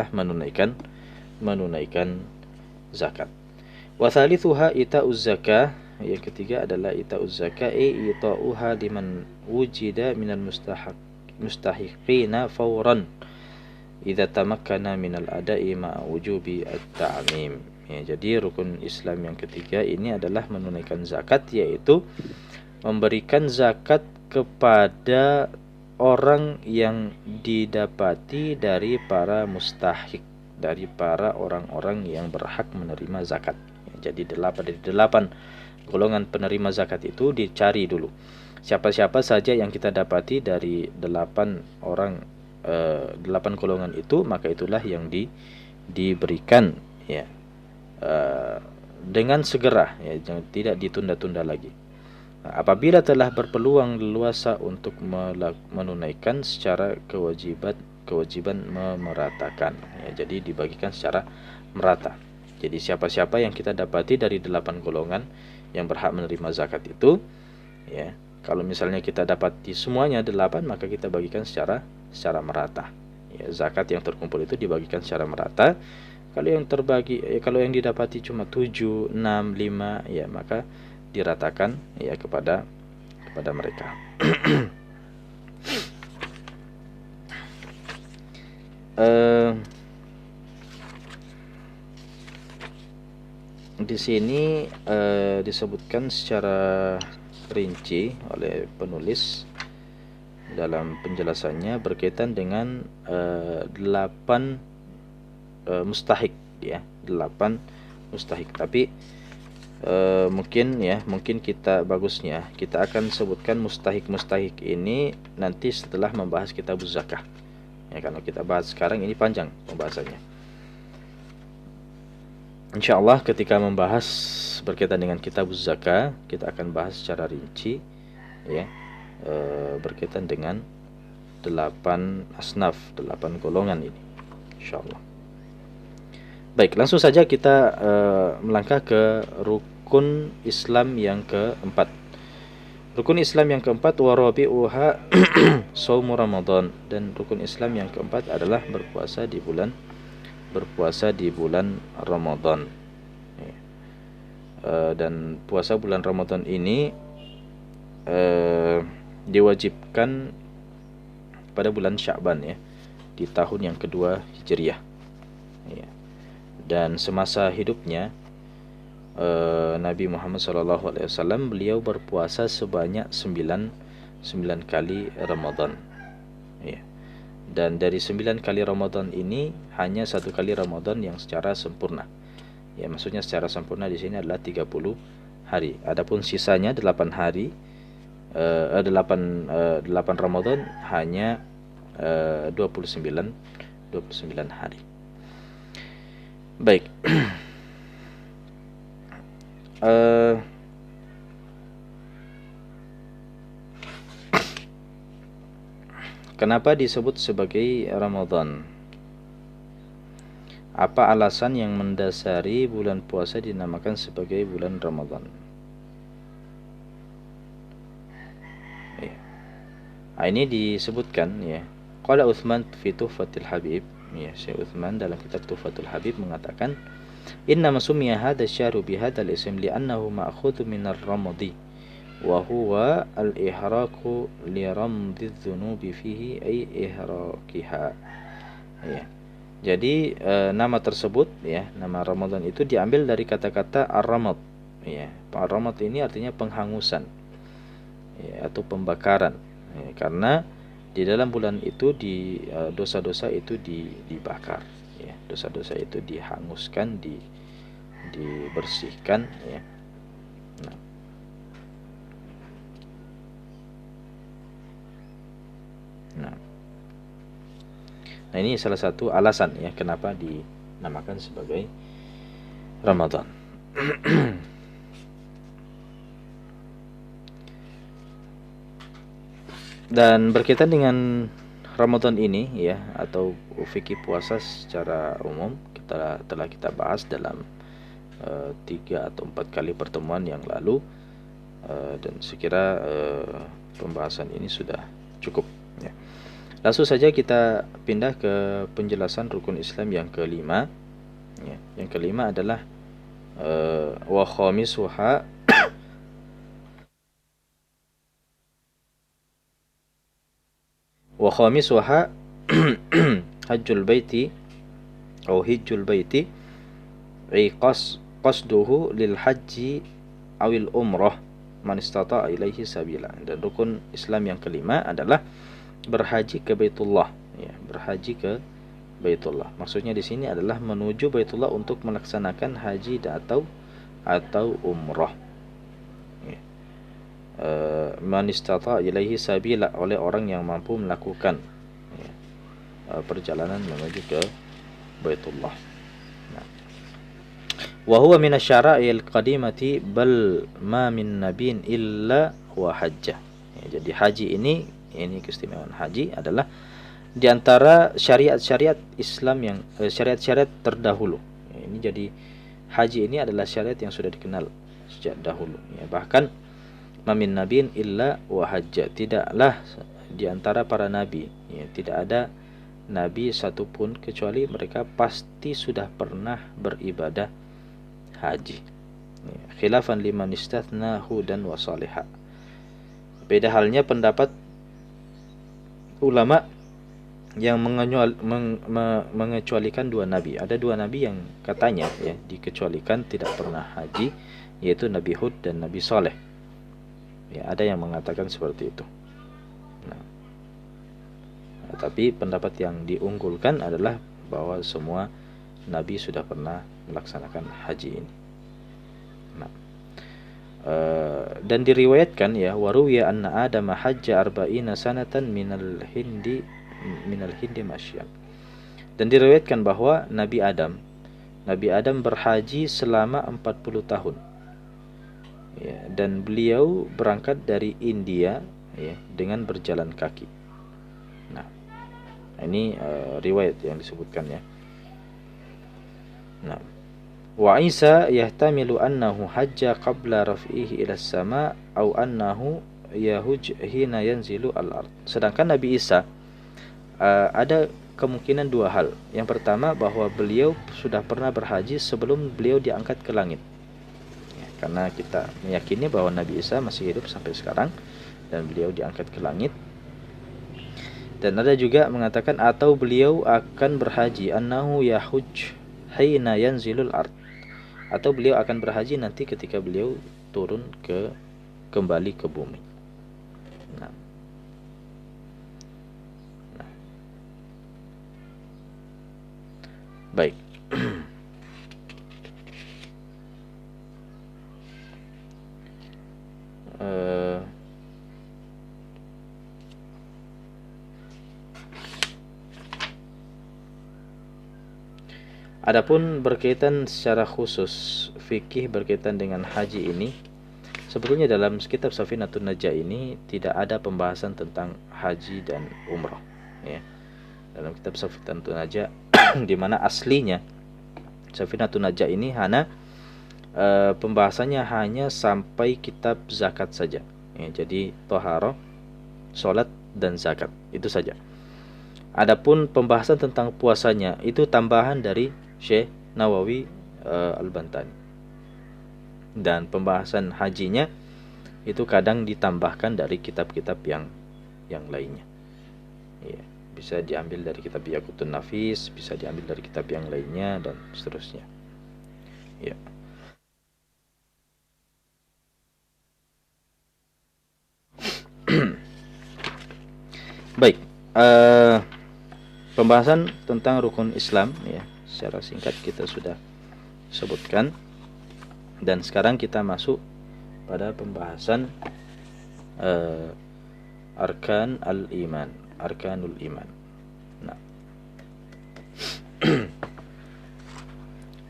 Speaker 1: menunaikan zakat. Wa thalithuha ita'uz zakah. Yang ketiga adalah ita'uz zakah, ita'uha liman wujida minal mustahiqina fawran idza tamakkana minal ada'i ma'a wujubi at-ta'mim. Ya, jadi rukun Islam yang ketiga ini adalah menunaikan zakat, yaitu memberikan zakat kepada orang yang didapati dari para mustahik, dari para orang-orang yang berhak menerima zakat. Ya, jadi dari delapan golongan penerima zakat itu dicari dulu. Siapa-siapa saja yang kita dapati dari delapan golongan itu, maka itulah yang diberikan, ya, dengan segera, ya, tidak ditunda-tunda lagi. Nah, apabila telah berpeluang leluasa untuk menunaikan secara kewajiban memeratakan, ya, jadi dibagikan secara merata. Jadi siapa-siapa yang kita dapati dari 8 golongan yang berhak menerima zakat itu, ya, kalau misalnya kita dapati semuanya 8, maka kita bagikan secara merata. Ya, zakat yang terkumpul itu dibagikan secara merata. Kalau yang didapati cuma 7, 6, 5, ya, maka diratakan, ya, kepada mereka. Di sini disebutkan secara rinci oleh penulis dalam penjelasannya berkaitan dengan 8 mustahik, ya, 8 mustahik. Tapi mungkin kita bagusnya kita akan sebutkan mustahik ini nanti setelah membahas kitabuz zakah. Ya, kalau kita bahas sekarang ini panjang pembahasannya. Insyaallah ketika membahas berkaitan dengan kitabuz zakah, kita akan bahas secara rinci, ya, berkaitan dengan 8 asnaf, 8 golongan ini, insyaallah. Baik, langsung saja kita melangkah ke rukun Islam yang keempat. Rukun Islam yang keempat warabi'uha shaumu Ramadan, dan rukun Islam yang keempat adalah berpuasa di bulan Ramadan. Dan puasa bulan Ramadan ini diwajibkan pada bulan Sya'ban ya, di tahun yang kedua Hijriah. Ya. Dan semasa hidupnya Nabi Muhammad SAW beliau berpuasa sebanyak 9 kali Ramadan. Ya. Dan dari 9 kali Ramadan ini hanya 1 kali Ramadan yang secara sempurna. Ya, maksudnya secara sempurna di sini adalah 30 hari. Adapun sisanya 8 hari 8 Ramadan hanya 29 hari. Baik. Kenapa disebut sebagai Ramadan? Apa alasan yang mendasari bulan puasa dinamakan sebagai bulan Ramadan? Ya. Nah, ini disebutkan ya. Qala Utsman fi Tuhfatul Habib, ya, Syekh Utsman dalam kitab Tuhfatul Habib mengatakan, "Inna masummiya hadha asy-syahru bi hadzal ism li'annahu ma'khudhu min ar-ramadi wa huwa al-ihraqu li ramdhi dzunubi fihi ay ihraqiha." Ya. Jadi nama tersebut ya, nama Ramadan itu diambil dari kata-kata ar-ramad. Ya, ar-ramad ini artinya penghangusan ya, atau pembakaran. Ya, karena di dalam bulan itu dosa-dosa itu dibakar. Ya, dosa-dosa itu dihanguskan, dibersihkan. Ya. Nah, ini salah satu alasan ya kenapa dinamakan sebagai Ramadan. Dan berkaitan dengan Ramadan ini ya, atau fikih puasa secara umum telah kita bahas dalam 3 atau 4 kali pertemuan yang lalu, dan sekira pembahasan ini sudah cukup ya. Langsung saja kita pindah ke penjelasan rukun Islam yang kelima ya. Yang kelima adalah wa khamisuha hajjul baiti atau hijjul baiti qasduhu lil haji awil umrah man istata'a ilaihi sabila. Dan rukun Islam yang kelima adalah berhaji ke Baitullah ya, berhaji ke Baitullah. Maksudnya di sini adalah menuju Baitullah untuk melaksanakan haji atau umrah. Ya. Man istata'a ilaihi sabila, oleh orang yang mampu melakukan ya, perjalanan menuju ke Baitullah. Nah. Wa huwa min asy-syara'il qadimati bal ma min nabiyyin illa wa hajjah. Ya, jadi haji ini keistimewaan haji adalah di antara syariat-syariat Islam yang syariat-syariat terdahulu. Ya, ini jadi haji ini adalah syariat yang sudah dikenal sejak dahulu. Ya, bahkan mamin nabiin illa wa hajja, tidaklah di antara para nabi, ya, tidak ada nabi satupun kecuali mereka pasti sudah pernah beribadah haji. Ya, khilafan liman istathnahu dan wa salihah. Beda halnya pendapat ulama yang mengecualikan 2 nabi. Ada 2 nabi yang katanya ya dikecualikan tidak pernah haji, yaitu Nabi Hud dan Nabi Saleh. Ya, ada yang mengatakan seperti itu. Nah, tapi pendapat yang diunggulkan adalah bahwa semua nabi sudah pernah melaksanakan haji ini. Nah, dan diriwayatkan ya, waruwiya anna Adam hajja arba'ina sanatan minal hindi masyan. Dan diriwayatkan bahwa Nabi Adam berhaji selama 40 tahun. Ya, dan beliau berangkat dari India ya dengan berjalan kaki. Nah, ini riwayat yang disebutkan ya. Nah, wa Isa yahtamilu annahu hajja qabla raf'ihi ila sama au annahu yahuj hina yanzilu al-ard. Sedangkan Nabi Isa ada kemungkinan dua hal. Yang pertama, bahwa beliau sudah pernah berhaji sebelum beliau diangkat ke langit. Ya, karena kita meyakini bahwa Nabi Isa masih hidup sampai sekarang dan beliau diangkat ke langit. Dan ada juga mengatakan atau beliau akan berhaji annahu yahuj hina yanzilul ard, atau beliau akan berhaji nanti ketika beliau turun kembali ke bumi. Nah, baik. Adapun berkaitan secara khusus fikih berkaitan dengan haji ini, sebetulnya dalam kitab Safinatun Najah ini tidak ada pembahasan tentang haji dan umrah. Ya. Dalam kitab Safinatun Najah, di mana aslinya Safinatun Najah ini hanya pembahasannya hanya sampai kitab zakat saja. Ya, jadi toharoh, sholat dan zakat itu saja. Adapun pembahasan tentang puasanya itu tambahan dari Syekh Nawawi Al-Bantani. Dan pembahasan hajinya itu kadang ditambahkan dari kitab-kitab yang lainnya. Ya, bisa diambil dari kitab Yaqutun Nafis, bisa diambil dari kitab yang lainnya dan seterusnya. Ya. Baik, pembahasan tentang rukun Islam ya, secara singkat kita sudah sebutkan. Dan sekarang kita masuk pada pembahasan arkanul iman. Nah,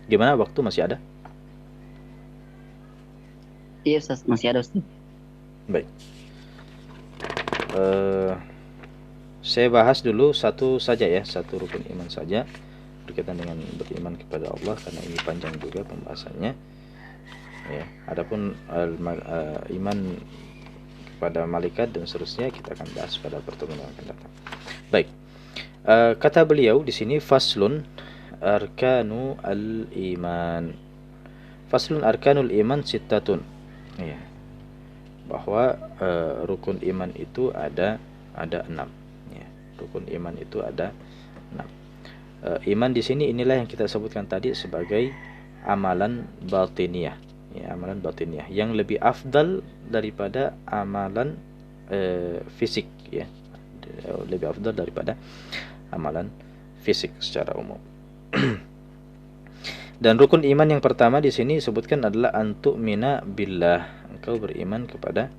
Speaker 1: gimana, waktu masih ada?
Speaker 2: Iya Ustaz, masih ada Ustaz.
Speaker 1: Baik. Saya bahas dulu satu saja ya, satu rukun iman saja berkaitan dengan beriman kepada Allah, karena ini panjang juga pembahasannya. Ya, adapun iman kepada malaikat dan seterusnya kita akan bahas pada pertemuan yang akan datang. Baik. Kata beliau di sini faslun arkanu al-iman. Faslun arkanul iman sittatun. Ya. Bahwa rukun iman itu ada 6. Ya. Rukun iman itu ada 6. Iman di sini inilah yang kita sebutkan tadi sebagai amalan batiniyah. Ya, amalan batiniyah yang lebih afdal daripada amalan fisik ya. Lebih afdal daripada amalan fisik secara umum. Dan rukun iman yang pertama di sini disebutkan adalah antu'mina billah, engkau beriman kepada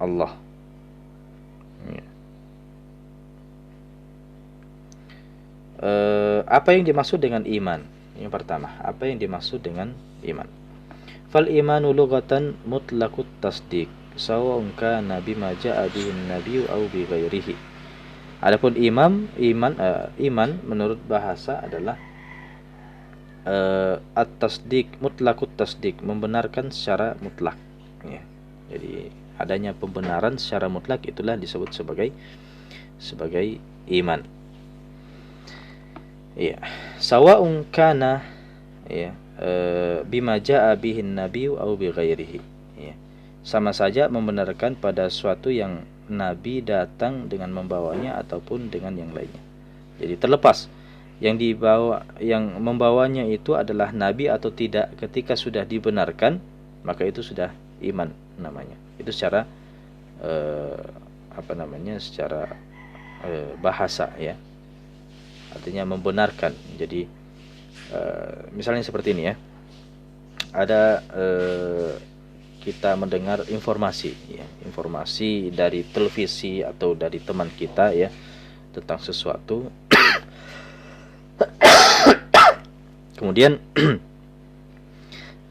Speaker 1: Allah. Ya. Apa yang dimaksud dengan iman? Yang pertama, apa yang dimaksud dengan iman? Fal imanu lughatan mutlaqut tasdiq, sawa'un kana bima ja'a bihi an-nabiyyu aw bi ghairihi. Adapun iman menurut bahasa adalah at-tasdiq, mutlaqut tasdiq, membenarkan secara mutlak ya. Jadi adanya pembenaran secara mutlak itulah disebut sebagai iman. Ya, sawa'un kana ya bima jaa bihin nabiyyu aw bi ghairihi. Ya. Sama saja membenarkan pada suatu yang nabi datang dengan membawanya ataupun dengan yang lainnya. Jadi terlepas yang membawanya itu adalah nabi atau tidak, ketika sudah dibenarkan maka itu sudah iman namanya. Itu secara secara bahasa ya. Artinya membenarkan. Jadi misalnya seperti ini ya. Ada kita mendengar informasi ya, informasi dari televisi atau dari teman kita ya tentang sesuatu. Kemudian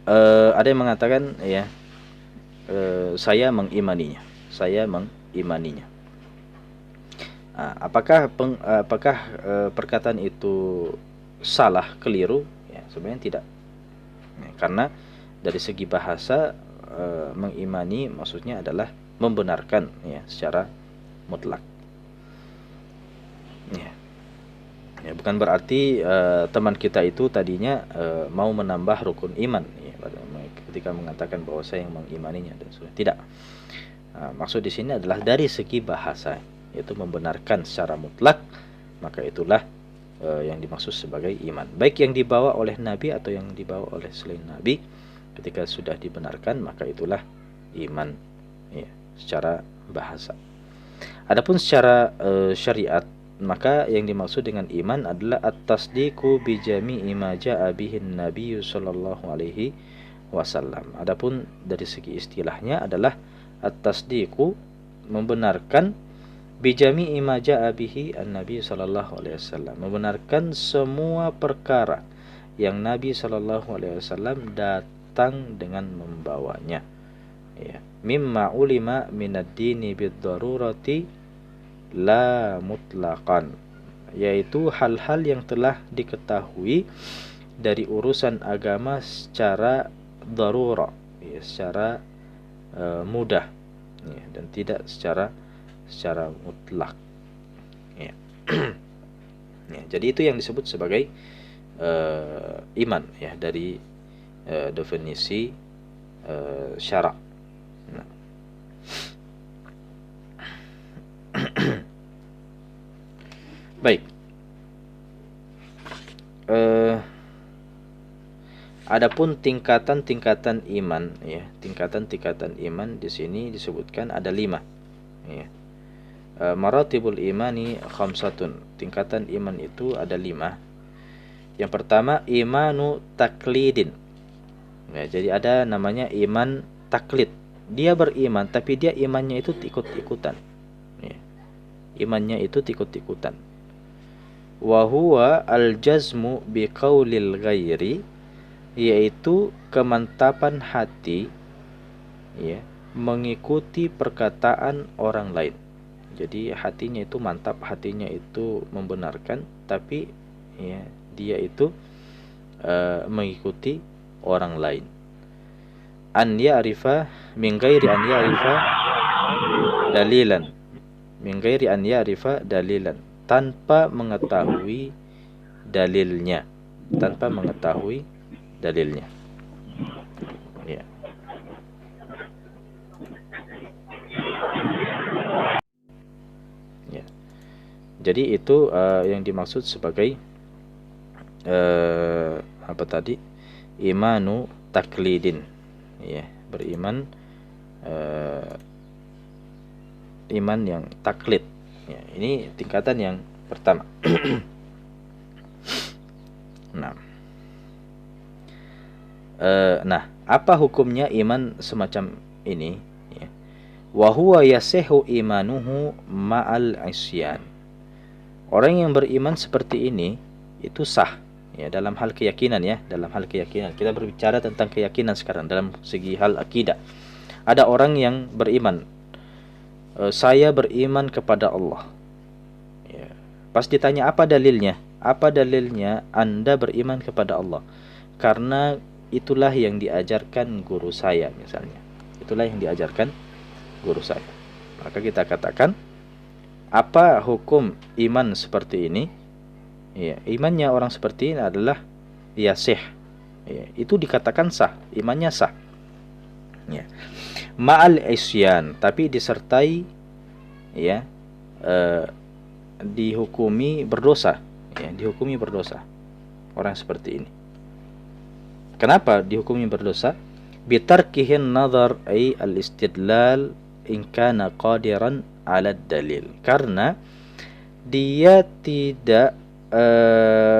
Speaker 1: ada yang mengatakan ya, saya mengimaninya. Apakah perkataan itu salah, keliru, ya sebenarnya tidak. Ya, karena dari segi bahasa mengimani maksudnya adalah membenarkan, ya, secara mutlak. Ya. Ya, bukan berarti teman kita itu tadinya mau menambah rukun iman, ya, ketika mengatakan bahwa saya yang mengimaninya dan sebagainya. Tidak. Maksud di sini adalah dari segi bahasa, yaitu membenarkan secara mutlak, maka itulah yang dimaksud sebagai iman. Baik yang dibawa oleh Nabi atau yang dibawa oleh selain Nabi, ketika sudah dibenarkan maka itulah iman, ya, secara bahasa. Adapun secara syariat, maka yang dimaksud dengan iman adalah at-tasdiqu bi jami'i ma ja'a bihin Nabi sallallahu alaihi wasallam. Adapun dari segi istilahnya adalah at-tasdiqu, membenarkan, bi jami'i ma ja'a bihi an-Nabi sallallahu alaihi wasallam, membenarkan semua perkara yang Nabi sallallahu alaihi wasallam datang dengan membawanya. Ya, mimma ulima minad dini bid-darurati la mutlaqan, yaitu hal-hal yang telah diketahui dari urusan agama secara darurah, ya, secara mudah, ya, dan tidak secara mutlak, ya. Ya, jadi itu yang disebut sebagai iman, ya, dari definisi syarak. Nah. Baik. Adapun tingkatan-tingkatan iman, ya, tingkatan-tingkatan iman di sini disebutkan ada 5, ya. Maratibul imani khamsatun, tingkatan iman itu ada 5. Yang pertama imanu taklidin. Ya, jadi ada namanya iman taklid. Dia beriman tapi dia imannya itu ikut-ikutan, ya. Imannya itu ikut-ikutan. Wa huwa al-jazmu biqaulil ghairi, yaitu kemantapan hati, ya, mengikuti perkataan orang lain. Jadi hatinya itu mantap, hatinya itu membenarkan, tapi, ya, dia itu mengikuti orang lain. An ya'rifa min ghairi an ya'rifa dalilan, min ghairi an ya'rifa dalilan, tanpa mengetahui dalilnya, tanpa mengetahui dalilnya, ya. Ya. Jadi itu yang dimaksud sebagai apa tadi? Imanu taklidin, ya, beriman iman yang taklid, ya. Ini tingkatan yang pertama. Nah, apa hukumnya iman semacam ini, ya? Wa huwa yasihu imanuhu ma'al isyan. Orang yang beriman seperti ini itu sah, ya, dalam hal keyakinan, ya, dalam hal keyakinan. Kita berbicara tentang keyakinan sekarang dalam segi hal akidah. Ada orang yang beriman, saya beriman kepada Allah, ya. Pas ditanya apa dalilnya? Apa dalilnya Anda beriman kepada Allah? Karena itulah yang diajarkan guru saya, misalnya. Itulah yang diajarkan guru saya. Maka kita katakan, apa hukum iman seperti ini? Ya, imannya orang seperti ini adalah yasih, ya, itu dikatakan sah, imannya sah, ya. Ma'al isyan, tapi disertai, ya, dihukumi berdosa, ya, dihukumi berdosa orang seperti ini. Kenapa dihukumi berdosa? Bitarkihin nazar ay al-istidlal in kana qadiran 'ala dalil. Karena dia tidak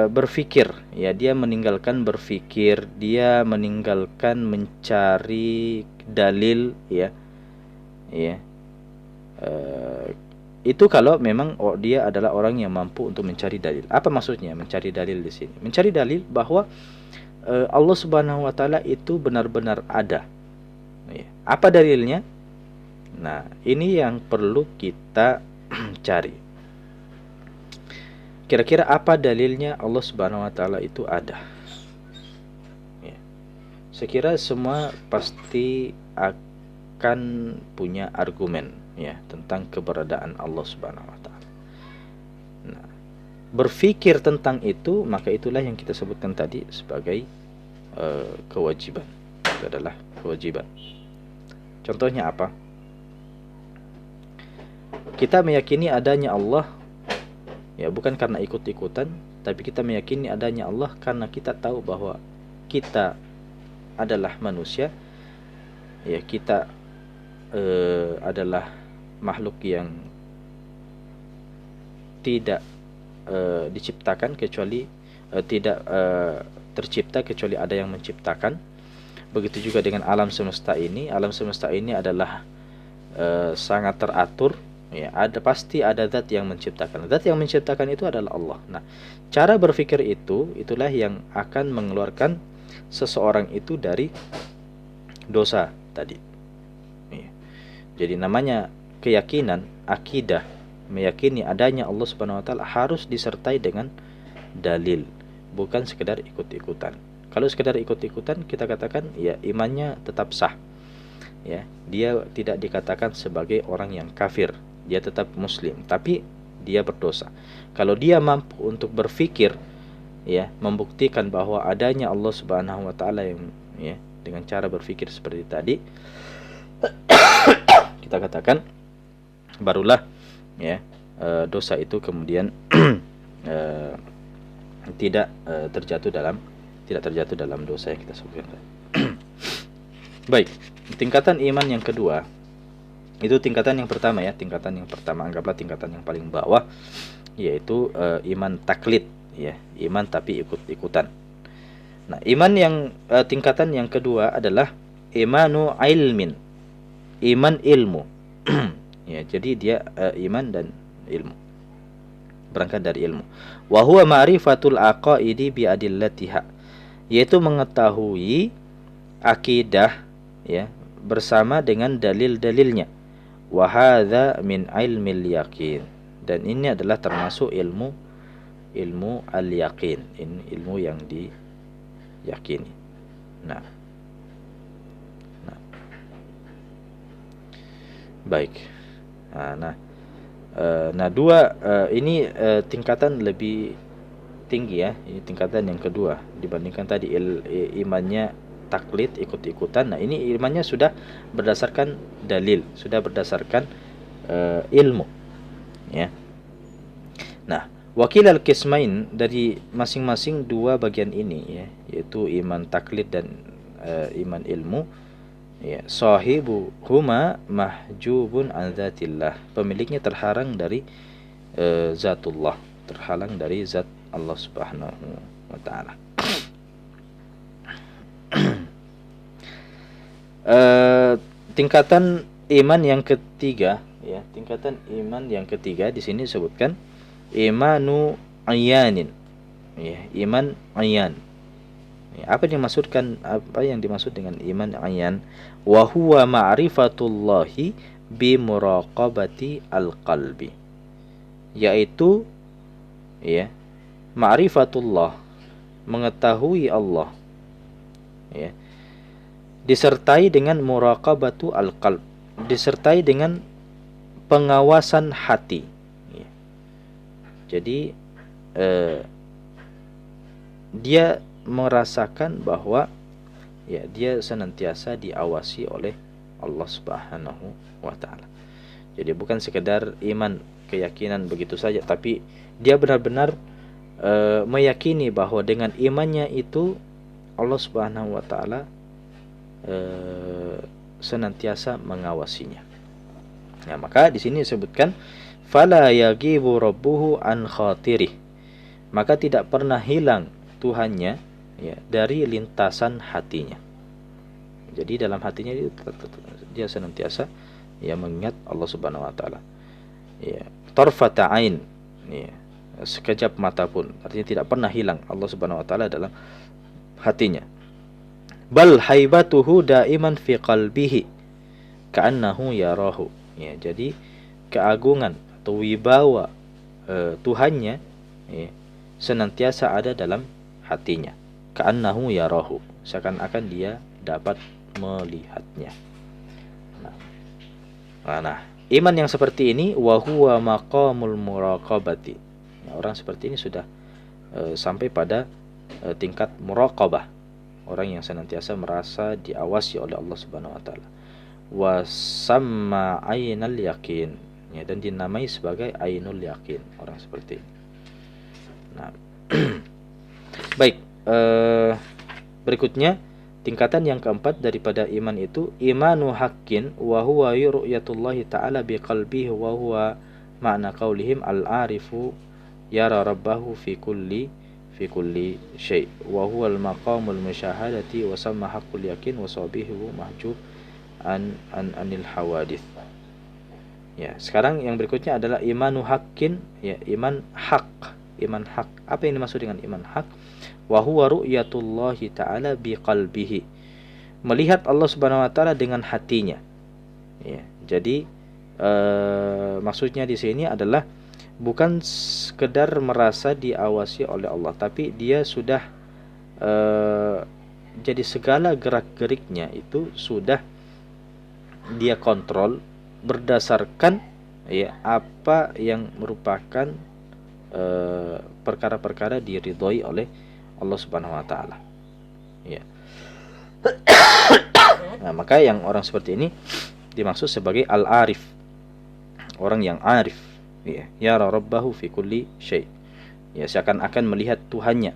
Speaker 1: berfikir, ya, dia meninggalkan berfikir, dia meninggalkan mencari dalil, ya. Ya. Itu kalau memang dia adalah orang yang mampu untuk mencari dalil. Apa maksudnya mencari dalil di sini? Mencari dalil bahwa Allah Subhanahu wa taala itu benar-benar ada. Ya. Apa dalilnya? Nah, ini yang perlu kita cari. kira-kira apa dalilnya Allah Subhanahu wa taala itu ada? Ya. Sekira semua pasti akan punya argumen ya tentang keberadaan Allah Subhanahu wa taala. Nah, berpikir tentang itu, maka itulah yang kita sebutkan tadi sebagai kewajiban. Itu adalah kewajiban. Contohnya apa? Kita meyakini adanya Allah ya bukan karena ikut-ikutan, tapi kita meyakini adanya Allah karena kita tahu bahwa kita adalah manusia, ya kita adalah makhluk yang tidak diciptakan kecuali tidak tercipta kecuali ada yang menciptakan. Begitu juga dengan alam semesta ini. Alam semesta ini adalah sangat teratur. Ya, pasti ada zat yang menciptakan. Zat yang menciptakan itu adalah Allah. Nah, cara berpikir itulah yang akan mengeluarkan seseorang itu dari dosa tadi. Ya. Jadi namanya keyakinan, akidah, meyakini adanya Allah Subhanahu wa taala harus disertai dengan dalil, bukan sekedar ikut-ikutan. Kalau sekedar ikut-ikutan, kita katakan ya imannya tetap sah. Ya, dia tidak dikatakan sebagai orang yang kafir. Dia tetap muslim, tapi dia berdosa. Kalau dia mampu untuk berpikir ya, membuktikan bahwa adanya Allah Subhanahu wa taala yang ya dengan cara berpikir seperti tadi, kita katakan barulah ya dosa itu kemudian tidak terjatuh dalam dosa yang kita sebutkan tadi. Baik, tingkatan iman yang kedua. Itu tingkatan yang pertama ya, tingkatan yang pertama anggaplah tingkatan yang paling bawah, yaitu iman taklid ya, iman tapi ikut-ikutan. Nah, iman yang tingkatan yang kedua adalah imanu ilmin, iman ilmu. Ya, jadi dia iman dan ilmu, berangkat dari ilmu. Wa huwa ma'rifatul aqaidi bi adillatiha, yaitu mengetahui akidah ya bersama dengan dalil-dalilnya. Wa hadza min ilmil yaqin, dan ini adalah termasuk ilmu al-yaqin, ini ilmu yang diyakini. Nah, baik. Ini tingkatan lebih tinggi ya. Ini tingkatan yang kedua dibandingkan tadi imannya taklid, ikut-ikutan. Nah, ini imannya sudah berdasarkan dalil, sudah berdasarkan ilmu ya. Nah, wakil al-qismain, dari masing-masing dua bagian ini ya, yaitu iman taklid dan iman ilmu ya, sahibu huma mahjubun an zatillah, pemiliknya terhalang dari zatullah, terhalang dari zat Allah Subhanahu wa taala. Tingkatan iman yang ketiga ya, tingkatan iman yang ketiga di sini disebutkan imanu ayanin ya, iman ayan. Ya, apa yang dimaksud dengan iman ayan? Wa huwa ma'rifatullahi bi muraqabati al-qalbi, yaitu ya ma'rifatullah, mengetahui Allah ya, disertai dengan muraqabatu al-qalb, disertai dengan pengawasan hati ya. Jadi dia merasakan bahwa ya dia senantiasa diawasi oleh Allah Subhanahu wa taala. Jadi bukan sekedar iman keyakinan begitu saja, tapi dia benar-benar meyakini bahwa dengan imannya itu Allah Subhanahu wa taala senantiasa mengawasinya. Nah, maka di sini disebutkan fala yagibu rabbuhu an khatirih, maka tidak pernah hilang Tuhannya ya dari lintasan hatinya. Jadi dalam hatinya dia senantiasa ya mengingat Allah Subhanahu wa taala. Ya, tarfata ain ya, sekejap mata pun, artinya tidak pernah hilang Allah Subhanahu wa taala dalam hatinya. Bal haibatuhu daiman fi qalbihi ka'annahu yarahu. Ya, jadi keagungan atau wibawa Tuhannya ya, senantiasa ada dalam hatinya. Ka'annahu yarahu, seakan-akan dia dapat melihatnya. Nah, iman yang seperti ini wa huwa maqamul muraqabati. Nah, orang seperti ini sudah sampai pada tingkat muraqabah. Orang yang senantiasa merasa diawasi oleh Allah Subhanahu wa taala. Wa samma ainal yakin. Ya, dan dinamai sebagai ainul yakin, orang seperti ini. Nah, baik, berikutnya tingkatan yang keempat daripada iman itu imanu haqqin wa huwa ru'yatullahi ta'ala biqalbihi wa huwa ma'na qaulihim al-arifu yara rabbahu fi kulli syai' wa huwa al-maqamul musyahadati wa samma haqqul yakin wa sabihu mahjub anil hawadith. Ya, sekarang yang berikutnya adalah imanu haqqin, ya, iman hak. Apa yang dimaksud dengan iman hak? Wa huwa ru'yatullahi ta'ala biqalbihi. Melihat Allah Subhanahu wa taala dengan hatinya. Ya, jadi maksudnya di sini adalah bukan sekedar merasa diawasi oleh Allah, tapi dia sudah jadi segala gerak-geriknya itu sudah dia kontrol berdasarkan, ya, apa yang merupakan perkara-perkara diridhoi oleh Allah Subhanahu wa taala. Ya. Nah, maka yang orang seperti ini dimaksud sebagai al-arif. Orang yang arif, ya, yara rabbahu fi kulli syai'. Ya, seakan-akan melihat Tuhannya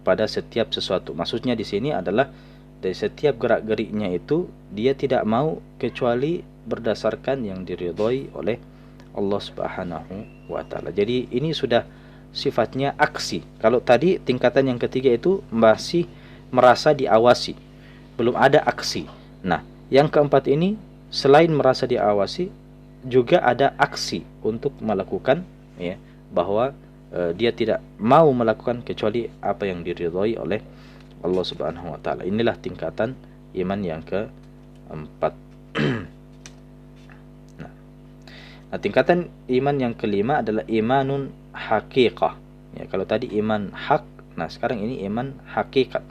Speaker 1: pada setiap sesuatu. Maksudnya di sini adalah dari setiap gerak-geriknya itu dia tidak mau kecuali berdasarkan yang diridhoi oleh Allah Subhanahu wa taala. Jadi ini sudah sifatnya aksi. Kalau tadi tingkatan yang ketiga itu masih merasa diawasi, belum ada aksi. Nah, yang keempat ini selain merasa diawasi juga ada aksi untuk melakukan, ya, bahwa dia tidak mau melakukan kecuali apa yang diridhoi oleh Allah Subhanahu wa taala. Inilah tingkatan iman yang keempat. Nah, tingkatan iman yang kelima adalah imanun haqiqah. Ya, kalau tadi iman hak, nah sekarang ini iman hakikat.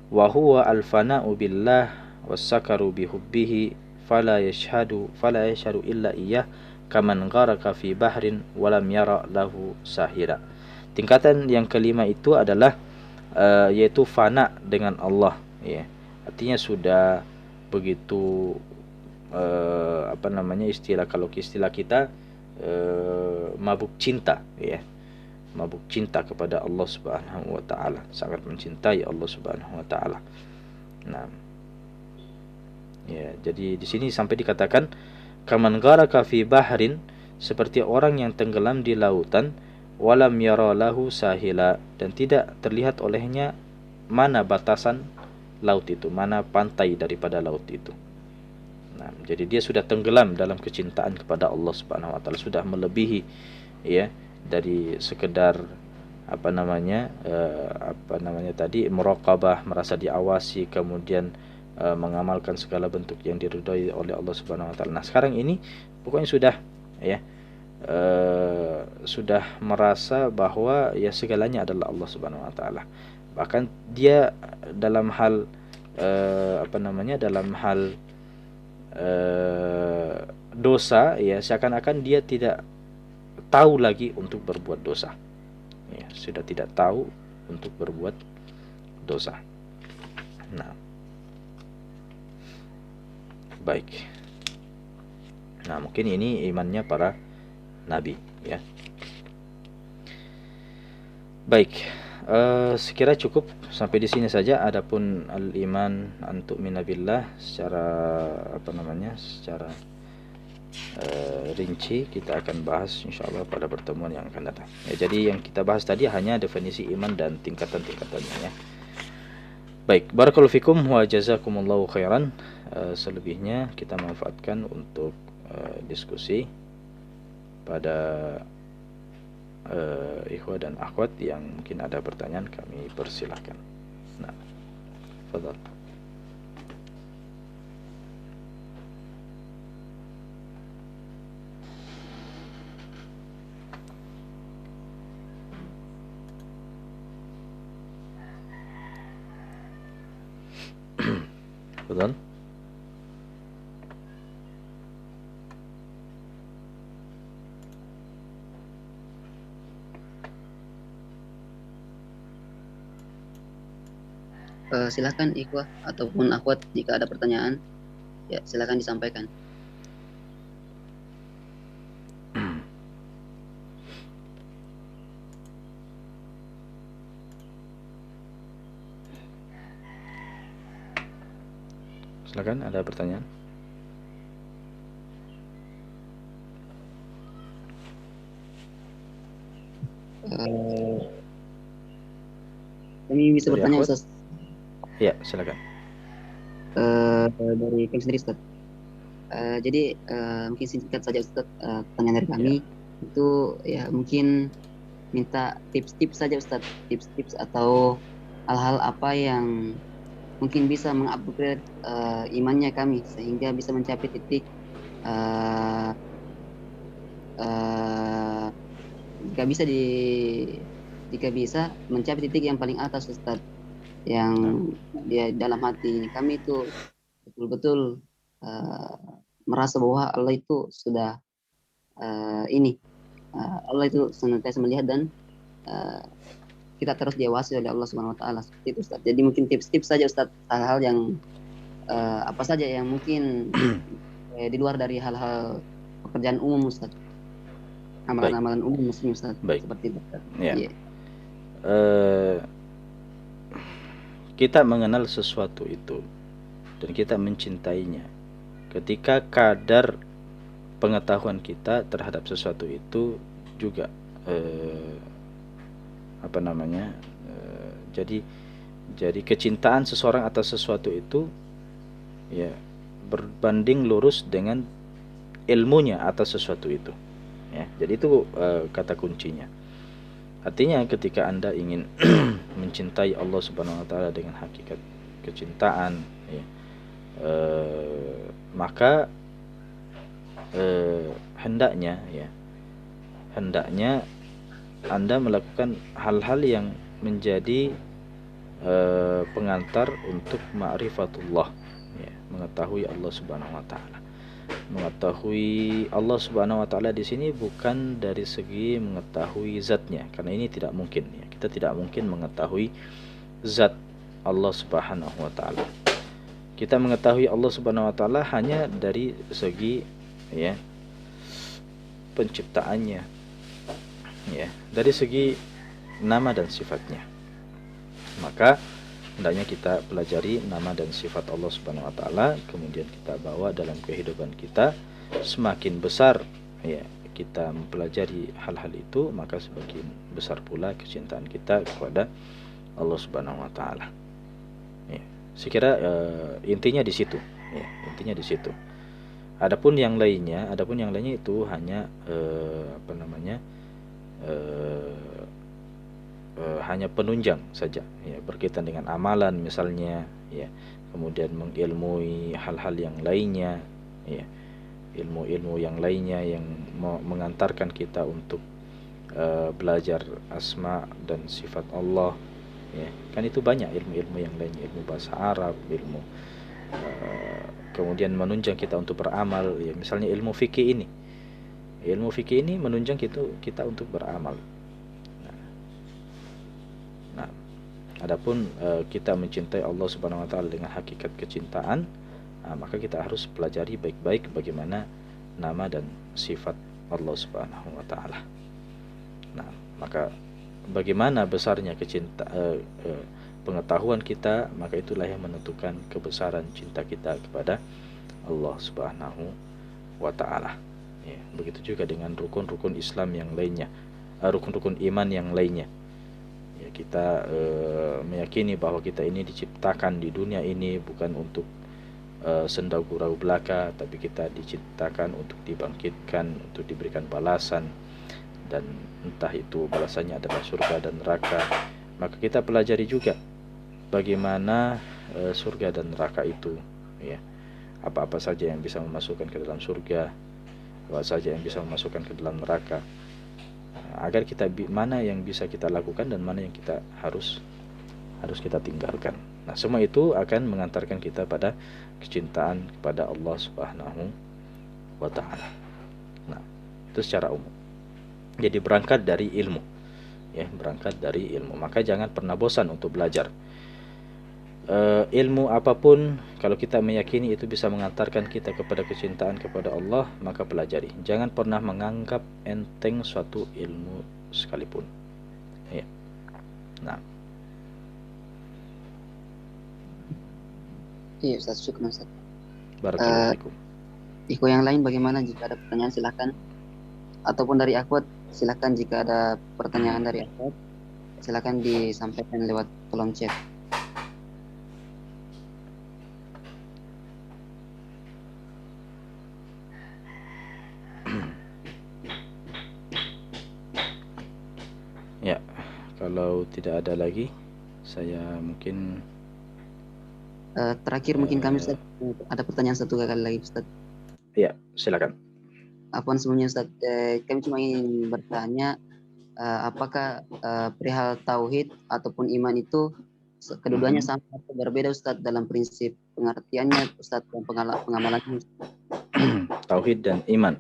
Speaker 1: Wa huwa al-fana'u billah was-sakaru bihubbihi fala yashhadu illa iyyah kaman gharaka fi bahrin wa lam yara lahu sahira. Tingkatan yang kelima itu adalah yaitu fana dengan Allah, ya. Artinya sudah begitu kalau istilah kita mabuk cinta, ya, mabuk cinta kepada Allah Subhanahu wa taala, sangat mencintai Allah Subhanahu wa taala. Nah, ya, jadi di sini sampai dikatakan kaman gharaka fi bahrin, seperti orang yang tenggelam di lautan, walam yara lahu sahila, dan tidak terlihat olehnya mana batasan laut itu, mana pantai daripada laut itu. Nah, jadi dia sudah tenggelam dalam kecintaan kepada Allah Subhanahu wa taala, sudah melebihi, ya, dari sekedar tadi muraqabah, merasa diawasi, kemudian mengamalkan segala bentuk yang diridhai oleh Allah Subhanahu wa taala. Nah, sekarang ini pokoknya sudah, ya, sudah merasa bahwa ya segalanya adalah Allah Subhanahu wa taala. Bahkan dia dalam hal dalam hal dosa, ya, seakan-akan dia tidak tahu lagi untuk berbuat dosa, ya, sudah tidak tahu untuk berbuat dosa. Nah, baik. Nah, mungkin ini imannya para nabi, ya. Baik, sekira cukup sampai di sini saja. Adapun al-iman an tu'mina billah secara secara rinci kita akan bahas insyaallah pada pertemuan yang akan datang. Ya, jadi yang kita bahas tadi hanya definisi iman dan tingkatan-tingkatannya, ya. Baik, barakallahu fikum wa jazakumullahu khairan. Selebihnya kita manfaatkan untuk diskusi pada ikhwah dan akhwat yang mungkin ada pertanyaan, kami persilahkan. Nah, fadhal. Betul?
Speaker 2: Silakan Ikhwah ataupun Akhwat jika ada pertanyaan, ya silakan disampaikan.
Speaker 1: Silakan, ada pertanyaan?
Speaker 2: Eh, Kami bisa
Speaker 1: Dari
Speaker 2: bertanya
Speaker 1: Akhwat?
Speaker 2: Ustaz.
Speaker 1: Ya, silakan.
Speaker 2: Dari kami sendiri Ustaz. Jadi mungkin singkat saja Ustaz, pertanyaan dari kami
Speaker 1: Ya,
Speaker 2: itu ya mungkin minta tips-tips saja Ustaz, tips-tips atau hal-hal apa yang mungkin bisa mengupgrade imannya kami sehingga bisa mencapai titik uh, uh, jika bisa jika bisa mencapai titik yang paling atas Ustaz, yang
Speaker 1: nah,
Speaker 2: dia dalam hati kami itu betul-betul uh, merasa bahwa Allah itu sudah Allah itu senantiasa melihat dan uh, kita terus diawasi oleh Allah Subhanahu Wa Taala seperti itu Ustaz. Jadi mungkin tips-tips saja Ustaz, hal-hal yang apa saja yang mungkin di luar dari hal-hal pekerjaan umum Ustaz,
Speaker 1: baik,
Speaker 2: amalan-amalan umum muslim Ustaz,
Speaker 1: baik.
Speaker 2: seperti itu Ustaz.
Speaker 1: Ya,
Speaker 2: Iya.
Speaker 1: kita mengenal sesuatu itu dan kita mencintainya ketika kadar pengetahuan kita terhadap sesuatu itu juga apa namanya jadi kecintaan seseorang atas sesuatu itu ya berbanding lurus dengan ilmunya atas sesuatu itu, ya. Jadi itu kata kuncinya. Artinya ketika Anda ingin mencintai Allah Subhanahu wa taala dengan hakikat kecintaan, ya, maka hendaknya Anda melakukan hal-hal yang menjadi pengantar untuk ma'rifatullah, ya, mengetahui Allah Subhanahu wa taala. Mengetahui Allah Subhanahu wa taala di sini bukan dari segi mengetahui zatnya, karena ini tidak mungkin, ya. Kita tidak mungkin mengetahui zat Allah Subhanahu wa taala. Kita mengetahui Allah Subhanahu wa taala hanya dari segi, ya, penciptaannya, ya, dari segi nama dan sifatnya. Maka hendaknya kita pelajari nama dan sifat Allah Subhanahu wa taala, kemudian kita bawa dalam kehidupan kita. Semakin besar, ya, kita mempelajari hal-hal itu, maka semakin besar pula kecintaan kita kepada Allah Subhanahu wa taala. Ya, sekira intinya di situ, ya, intinya di situ. Adapun yang lainnya itu hanya apa namanya? Hanya penunjang saja, ya, berkaitan dengan amalan misalnya, ya, kemudian mengilmui hal-hal yang lainnya, ya, ilmu-ilmu yang lainnya yang mengantarkan kita untuk belajar asma dan sifat Allah, ya, kan itu banyak ilmu-ilmu yang lainnya, ilmu bahasa Arab, ilmu kemudian menunjang kita untuk beramal, ya, misalnya ilmu fikih ini menunjang kita untuk beramal. Nah, adapun kita mencintai Allah Subhanahu wa taala dengan hakikat kecintaan, maka kita harus pelajari baik-baik bagaimana nama dan sifat Allah Subhanahu wa taala. Nah, maka bagaimana besarnya pengetahuan kita, maka itulah yang menentukan kebesaran cinta kita kepada Allah Subhanahu wa taala. Ya, begitu juga dengan rukun-rukun Islam yang lainnya, rukun-rukun iman yang lainnya. Ya, kita meyakini bahwa kita ini diciptakan di dunia ini bukan untuk senda gurau belaka, tapi kita diciptakan untuk dibangkitkan, untuk diberikan balasan, dan entah itu balasannya adalah surga dan neraka. Maka kita pelajari juga bagaimana surga dan neraka itu, ya, apa-apa saja yang bisa memasukkan ke dalam surga, apa saja yang bisa memasukkan ke dalam neraka, agar kita mana yang bisa kita lakukan dan mana yang kita harus kita tinggalkan. Nah, semua itu akan mengantarkan kita pada kecintaan kepada Allah Subhanahu wa taala. Nah, itu secara umum. Jadi berangkat dari ilmu, ya, berangkat dari ilmu. Maka jangan pernah bosan untuk belajar. Ilmu apapun kalau kita meyakini itu bisa mengantarkan kita kepada kecintaan kepada Allah, maka pelajari. Jangan pernah menganggap enteng suatu ilmu sekalipun. Ya. Nah,
Speaker 2: Iya Ustaz, syukur Ustaz.
Speaker 1: barakallahu fikum.
Speaker 2: Iko yang lain bagaimana, jika ada pertanyaan silahkan, ataupun dari Akhwat silahkan jika ada pertanyaan dari Akhwat silahkan disampaikan lewat kolom chat.
Speaker 1: Ya, kalau tidak ada lagi, saya mungkin
Speaker 2: Terakhir mungkin kami Ustaz, ada pertanyaan satu kali lagi Ustaz.
Speaker 1: ya, silakan.
Speaker 2: Apaan sebelumnya Ustaz, kami cuma ingin bertanya, apakah perihal tauhid ataupun iman itu kedudukannya sama atau berbeda Ustaz dalam prinsip pengertiannya Ustaz dan pengamalannya?
Speaker 1: Tauhid dan iman.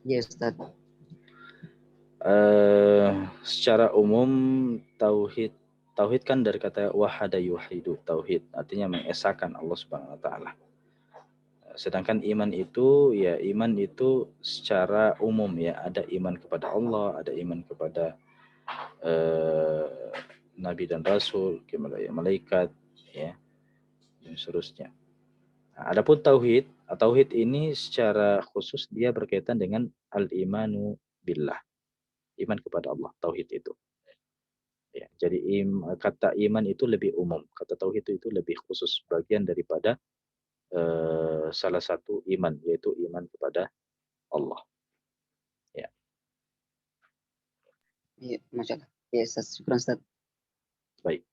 Speaker 2: Iya Ustaz.
Speaker 1: Secara umum tauhid kan dari kata wahada yuhidu, tauhid artinya mengesahkan Allah Subhanahu wa taala. Sedangkan iman itu, ya, iman itu secara umum, ya, ada iman kepada Allah, ada iman kepada nabi dan rasul, malaikat, ya, dan seterusnya. Nah, adapun tauhid, tauhid ini secara khusus dia berkaitan dengan al-imanu billah, iman kepada Allah, tauhid itu. Ya, jadi kata iman itu lebih umum, kata tauhid itu lebih khusus, bagian daripada salah satu iman, yaitu iman kepada Allah. Ya.
Speaker 2: Iya, Masya Allah. Ya Ustaz, syukur Ustaz.
Speaker 1: Baik.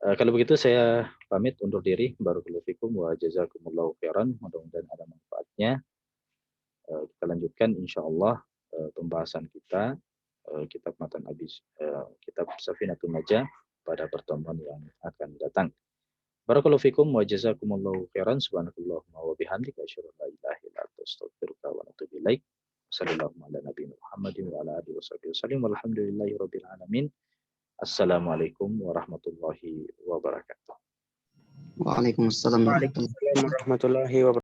Speaker 1: Kalau begitu saya pamit undur diri. Barakallahu fikum wa jazakumullahu khairan. Mudah-mudahan ada manfaatnya. Kita lanjutkan insyaallah pembahasan kita kitab Matan Abis, kitab Safinatul Najah pada pertemuan yang akan datang. Barakallahu fikum wa jazakumullahu khairan. Subhanakallahumma wa bihamdika asyhadu an la ilaha illa anta astaghfiruka wa atubu ilaik. Sallallahu ala nabiyina Muhammadin wa ala alihi wasallam. Walhamdulillahi rabbil alamin. Assalamualaikum warahmatullahi wabarakatuh.
Speaker 2: Waalaikumsalam warahmatullahi wabarakatuh.
Speaker 3: Waalaikumsalam warahmatullahi wabarakatuh.